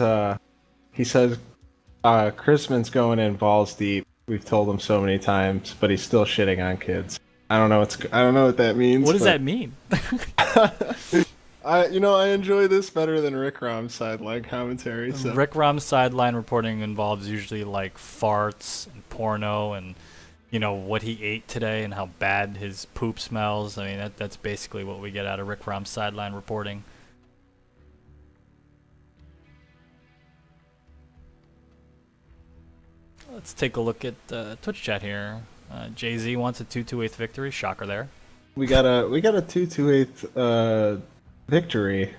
Chrisman's going in balls deep. We've told him so many times, but he's still shitting on kids. I don't know what that means. What does that mean? I enjoy this better than Rick Rom's sideline commentary. So. Rick Rom's sideline reporting involves usually like farts and porno and, you know, what he ate today and how bad his poop smells. I mean, that's basically what we get out of Rick Rom's sideline reporting. Let's take a look at Twitch chat here. Jay-Z wants a 2-2-8 victory. Shocker there. We got a 2-2-8 victory.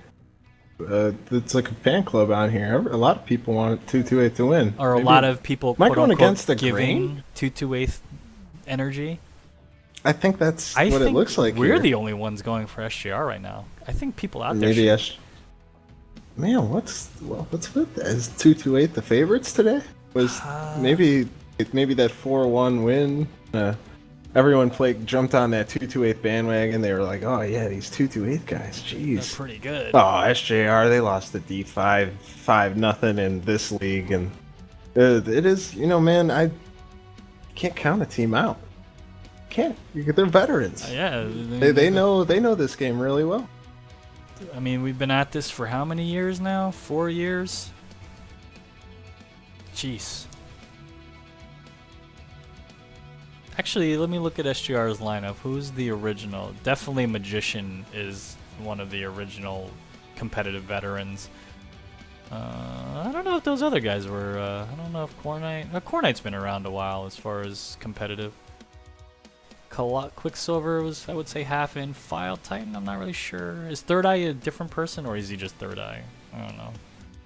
It's like a fan club on here. A lot of people want 2-2-8 to win. Are a lot of people am I going against the giving grain? 2-2-8 energy? I think that's what it looks like. We're here. the only ones going for SGR right now. I think people out there. Maybe Man, what's with that? Is 2-2-8 the favorites today? Was maybe that 4-1 win? Everyone jumped on that 2-2-8 bandwagon. They were like, "Oh yeah, these 2-2-8 guys, jeez, They're pretty good." Oh, SJR, they lost to D5 5-0 in this league, and it is, man. I can't count a team out. Can't. They're veterans. Yeah, they know this game really well. I mean, we've been at this for how many years now? 4 years. Jeez. Actually, let me look at SGR's lineup. Who's the original? Definitely Magician is one of the original competitive veterans. I don't know if those other guys were. I don't know if Cornite's been around a while as far as competitive. Quicksilver was, I would say, half in. File Titan, I'm not really sure. Is Third Eye a different person, or is he just Third Eye? I don't know.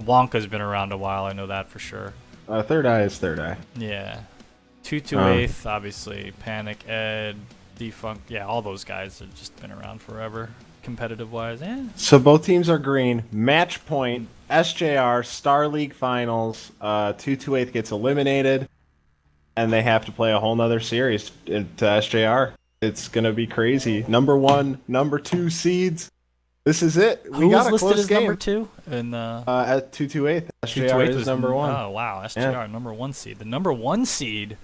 Wonka's been around a while, I know that for sure. Third Eye is Third Eye. Yeah. 2-2-8, obviously. Panic, Ed, Defunct. Yeah, all those guys have just been around forever, competitive-wise. So both teams are green. Match point. SJR, Star League Finals. 2-2-8 gets eliminated. And they have to play a whole nother series to SJR. It's going to be crazy. Number 1, number 2 seeds. This is it. We got a listed close as game. number 2? At 2-2-8. SJR is number 1. Oh, wow. SJR, number 1 seed. The number 1 seed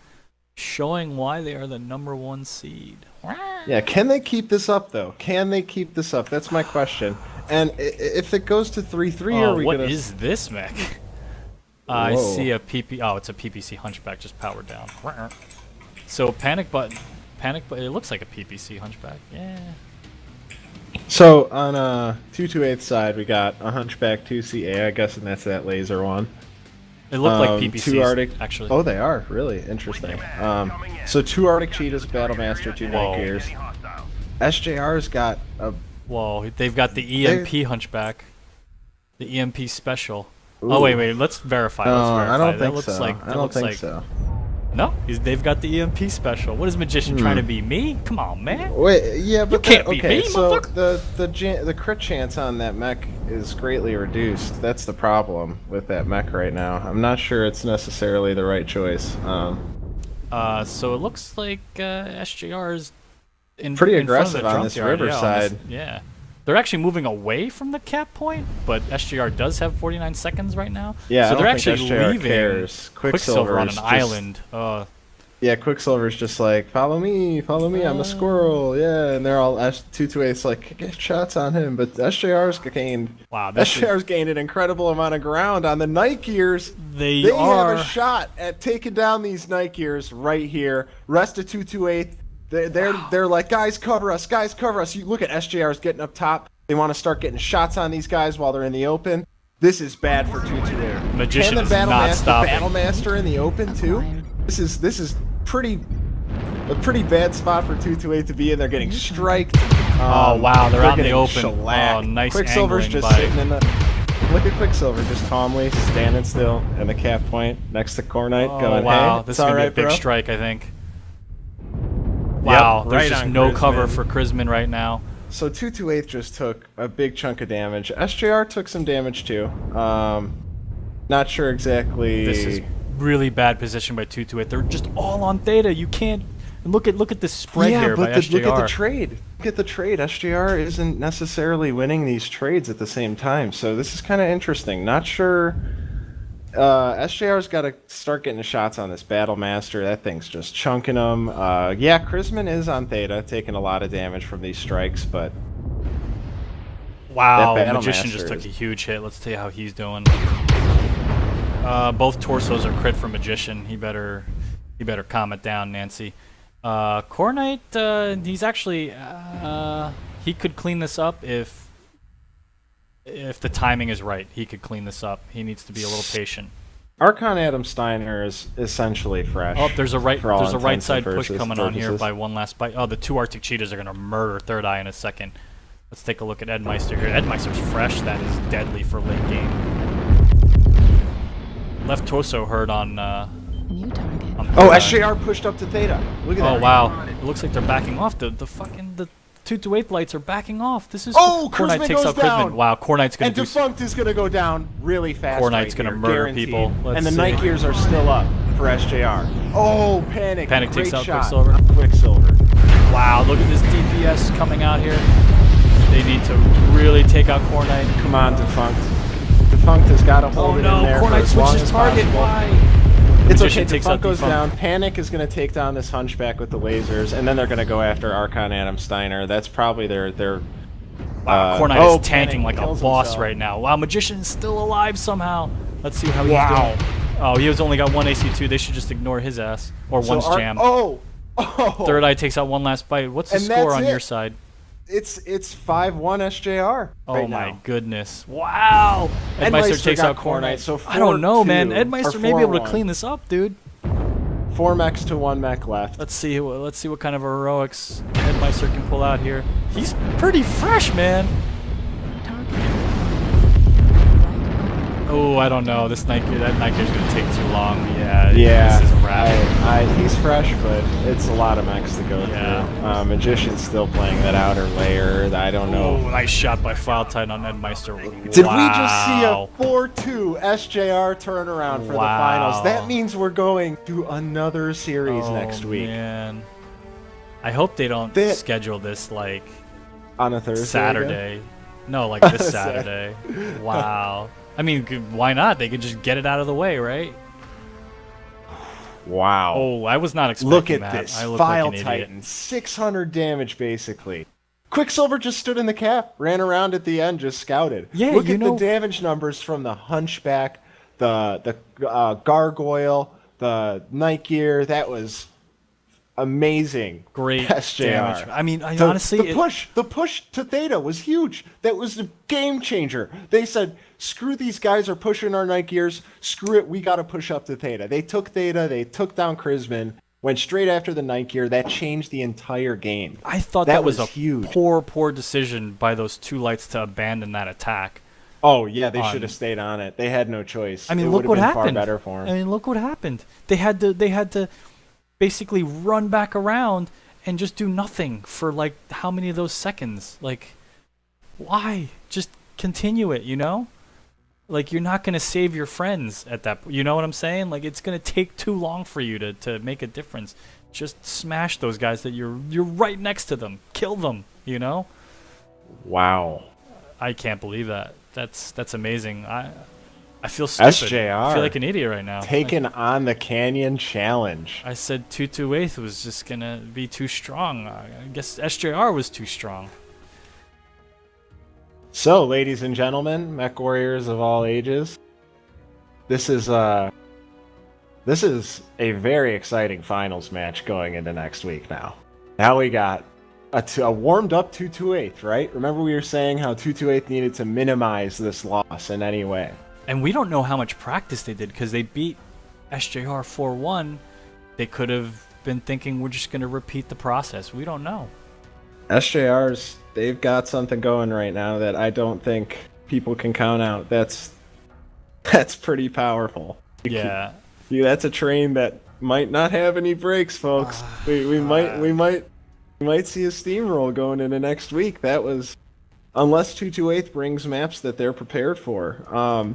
showing why they are the number 1 seed. Yeah, can they keep this up, though? Can they keep this up? That's my question. And if it goes to 3-3, are we what going to... is this mech? I see a PP. Oh, it's a PPC Hunchback just powered down. So Panic Button. It looks like a PPC Hunchback. Yeah. So on 2-2-8 side, we got a Hunchback 2CA, I guess, and that's that laser one. It looked like PPCs, two Arctic. actually. Oh, they are really interesting. So 2 Arctic Cheetahs, Battlemaster, 2 Whoa. Night Gears. SJR's got a. Whoa, they've got the EMP Hunchback. The EMP special. Ooh. Oh, wait, let's verify. No, Let's verify. I don't that think looks so. Like, I that don't looks think like, so. No, they've got the EMP special. What is Magician trying to be, me? Come on, man. Wait, yeah, but can't beat okay, me, so motherfucker. the crit chance on that mech is greatly reduced. That's the problem with that mech right now. I'm not sure it's necessarily the right choice. So it looks like SJR's Pretty in front of aggressive the on jump this yard, riverside. Yeah. They're actually moving away from the cap point, but SJR does have 49 seconds right now. Yeah, so I they're don't think actually SJR leaving cares. Quicksilver on Quicksilver's an just- island. Yeah, Quicksilver's just like, follow me, I'm a squirrel, yeah, and they're all 228's like, get shots on him, but SJR's gained an incredible amount of ground on the Night Gears. They have are a shot at taking down these Night Gears right here. Rest of 228, they're like, guys cover us. You look at SJR's getting up top. They want to start getting shots on these guys while they're in the open. This is bad for 228. Magician Can is the not stopping. Battlemaster in the open too? This is a pretty bad spot for 228 to be in. They're getting striked. Oh wow, they're out in the getting open. shellacked. Oh, nice Quicksilver's angling just by. sitting in the. Look at Quicksilver just calmly standing still in the cap point next to Cornite, Oh going, wow, "Hey, this it's is all gonna right, be a big bro." strike, I think. Wow, there's right just on no cover Grisman. for Krisman right now. So 228 just took a big chunk of damage. SJR took some damage too. Not sure exactly. This is really bad position by 228. They're just all on Theta. You can't. And look at this spread here by SJR. look at the trade. Look at the trade. SJR isn't necessarily winning these trades at the same time, so this is kind of interesting. Not sure. SJR's got to start getting the shots on this Battlemaster. That thing's just chunking them. Yeah, Krisman is on Theta, taking a lot of damage from these strikes, but Wow, that Magician Battlemaster just took is- a huge hit. Let's see how he's doing. Both torsos are crit for Magician. He better calm it down, Nancy. Cornite, he's actually he could clean this up if the timing is right. He could clean this up. He needs to be a little patient. Archon Adam Steiner is essentially fresh. Oh, there's a right for all side intents and push coming on here purposes. by one last bite. Oh, the 2 Arctic Cheetahs are gonna murder Third Eye in a second. Let's take a look at Edmeister here. Edmeister's fresh. That is deadly for late game. Left torso hurt on. New target. Oh, SJR pushed up to Theta. Look at that. Oh wow! It looks like they're backing off. The 228 lights are backing off. This is Oh, Cornite Krisman takes goes out Krisman. down. Wow, Cornite's gonna And do. Defunct is going to go down really fast. Cornite's right gonna here, murder guaranteed. people. Let's And the see. Night Gears are still up for SJR. Oh, Panic. Panic Great takes out shot Quicksilver. on Quicksilver. Wow, look at this DPS coming out here. They need to really take out Cornite. Come on, Defunct. Defunct has got to hold Oh it no, in there for Cornite as long switches as target. possible. Why? It's Magician okay. takes out Defunct goes Defunct. down. Panic is going to take down this Hunchback with the lasers, and then they're going to go after Archon Adam Steiner. That's probably their Wow, Cornite is Panic tanking like a kills boss himself. right now. Wow, Magician's still alive somehow. Let's see how he's Wow. doing. Oh, he has only got 1 AC2. They should just ignore his ass. Or So one's jammed. Oh. Third Eye takes out one last bite. What's the And score that's on it. your side? It's 5-1 SJR. Oh right my now. goodness. Wow! Edmeister Edmeister takes got out Cornite. so I don't know, man. 4-2 Edmeister or may be able to 4-1. clean this up, dude. 4 mechs to 1 mech left. Let's see what kind of heroics Edmeister can pull out here. He's pretty fresh, man. Oh, I don't know. That Night Gear's gonna take too long. Yeah, this is a wrap. He's fresh, but it's a lot of mechs to go Yeah. through. Magician's still playing that outer layer. I don't know. Oh, nice shot by File Titan on Edmeister. Did Wow. we just see a 4-2 SJR turnaround for the Wow. finals? That means we're going to another series next week Man. I hope they don't That- schedule this like on a Thursday. again? Saturday. No, like this Saturday. Wow. I mean, why not? They could just get it out of the way, right? Wow. Oh, I was not expecting Look at that. this. I look File like an idiot. Titan. 600 damage, basically. Quicksilver just stood in the cap, ran around at the end, just scouted. Yeah, Look you at know- the damage numbers from the Hunchback, the Gargoyle, the Night Gear. That was amazing. Great SJR. damage. I mean, The honestly, the push to Theta was huge. That was a game changer. They said, "Screw these guys are pushing our night gears. Screw it, we got to push up to Theta." They took Theta. They took down Chrisman. Went straight after the night gear. That changed the entire game. I thought that was a huge. poor decision by those two lights to abandon that attack. Oh yeah, they should have stayed on it. They had no choice. I mean, it look would what have been happened. Far better for 'em. I mean, look what happened. They had to basically run back around and just do nothing for like how many of those seconds? Like, why? Just continue it, you know? Like, you're not gonna save your friends at that. You know what I'm saying? Like, it's gonna take too long for you to make a difference. Just smash those guys that you're right next to them. Kill them. You know? Wow. I can't believe that. That's amazing. I feel stupid. SJR. I feel like an idiot right now. Taking on the Canyon Challenge. I said 228 was just gonna be too strong. I guess SJR was too strong. So, ladies and gentlemen, mech warriors of all ages, this is a very exciting finals match going into next week. Now we got a warmed up 228, right? Remember we were saying how 228 needed to minimize this loss in any way. And we don't know how much practice they did because they beat SJR 4-1. They could have been thinking we're just gonna repeat the process. We don't know. SJR's, they've got something going right now that I don't think people can count out. That's pretty powerful. Yeah. That's a train that might not have any brakes, folks. We might see a steamroll going into next week. That was, unless 228 brings maps that they're prepared for.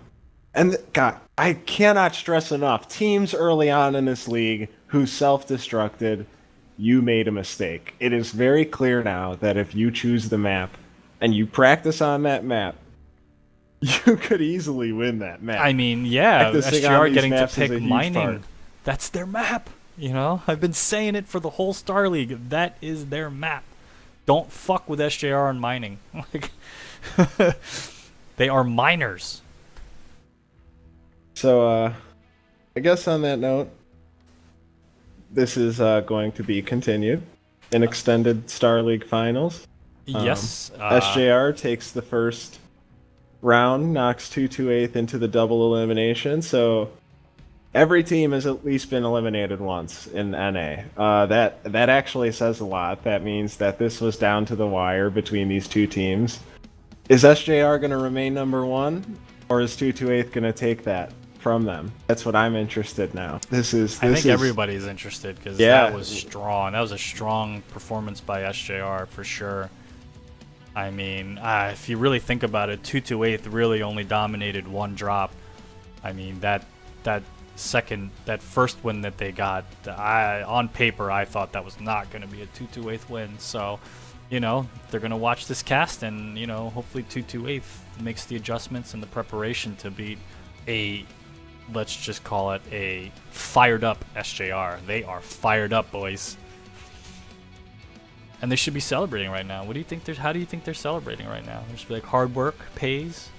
And God, I cannot stress enough, teams early on in this league who self-destructed, you made a mistake. It is very clear now that if you choose the map and you practice on that map, you could easily win that map. I mean, yeah, Practicing on SJR these getting to maps is a pick huge mining. part. That's their map. You know, I've been saying it for the whole Star League. That is their map. Don't fuck with SJR and mining. Like, they are miners. So, I guess on that note, this is going to be continued in extended Star League finals. Yes. SJR takes the first round, knocks 228 into the double elimination. So every team has at least been eliminated once in NA. That actually says a lot. That means that this was down to the wire between these two teams. Is SJR going to remain number one, or is 228 going to take that from them? That's what I'm interested now. I think everybody's interested because that was strong. That was a strong performance by SJR for sure. I mean, if you really think about it, 228 really only dominated one drop. I mean, that first win that they got, on paper, I thought that was not going to be a 228 win. So, you know, they're going to watch this cast and, you know, hopefully 228 makes the adjustments and the preparation to beat let's just call it a fired up SJR. They are fired up, boys. And they should be celebrating right now. How do you think they're celebrating right now? They should be like, hard work pays.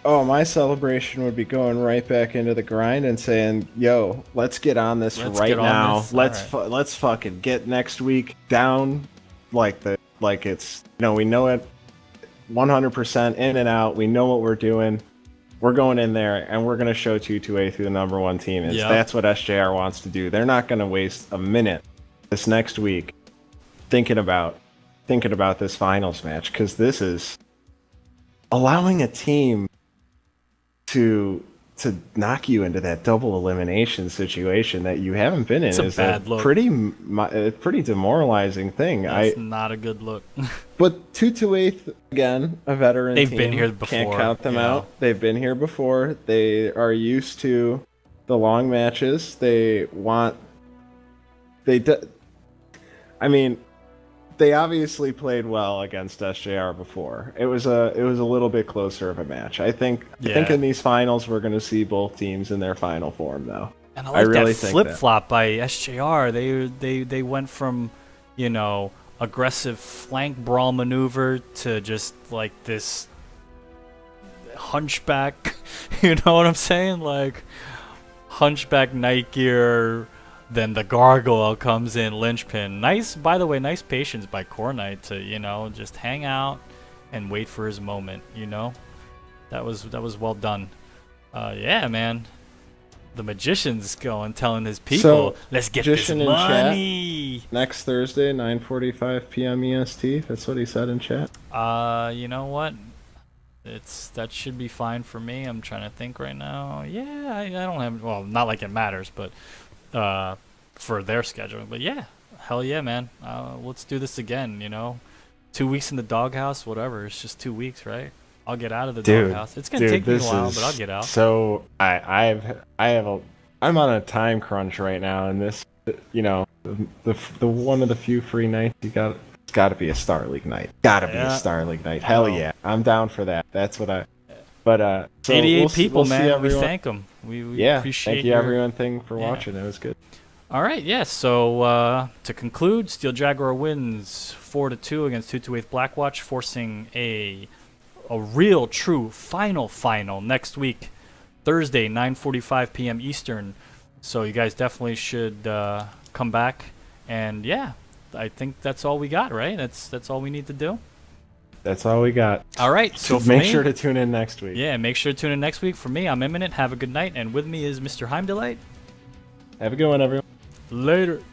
Oh, my celebration would be going right back into the grind and saying, "Yo, let's get on this right now. Let's fucking get next week down like it's, you know, we know it 100% in and out. We know what we're doing. We're going in there and we're going to show 228 who the number one team is." Yep. That's what SJR wants to do. They're not going to waste a minute this next week thinking about this finals match, because this is allowing a team to knock you into that double elimination situation that you haven't been in. It's a bad look. Pretty demoralizing thing. That's not a good look. But 228 again, a veteran They've team. been here before. Can't count them out. They've been here before. They are used to the long matches. They obviously played well against SJR before. It was a little bit closer of a match. I think in these finals we're going to see both teams in their final form, though. And I really that think flip flop by SJR. They went from, you know, aggressive flank brawl maneuver to just like this hunchback. You know what I'm saying? Like hunchback night gear, Then the gargoyle comes in, linchpin. Nice, by the way, nice patience by Core Knight to, just hang out and wait for his moment, That was well done. Yeah, man. The magician's going, telling his people, So, let's get this magician in chat. money. Next Thursday, 9:45 p.m. EST. That's what he said in chat. You know what? That should be fine for me. I'm trying to think right now. Yeah, I don't have, well, not like it matters, but for their scheduling. But yeah, hell yeah, man. Let's do this again, 2 weeks in the doghouse, whatever. It's just 2 weeks, right? I'll get out of the doghouse. It's gonna take me a while, but I'll get out. So I'm on a time crunch right now, and this, the one of the few free nights it's got to be a Star League night. Got to be a Star League night. Hell yeah, I'm down for that. That's what I. But so 88 people, we'll man. We everyone. thank them. We Yeah, appreciate thank you your- everyone for watching. It was good. All right, yeah. So to conclude, Steel Jaguar wins 4-2 against 228 Blackwatch, forcing a real, true final next week, Thursday, 9:45 p.m. Eastern. So you guys definitely should come back. And yeah, I think that's all we got, right? That's all we need to do. That's all we got. All right. So for make me, sure to tune in next week. Yeah, make sure to tune in next week. For me, I'm Imminent. Have a good night. And with me is Mr. Heimdelight. Have a good one, everyone. Later.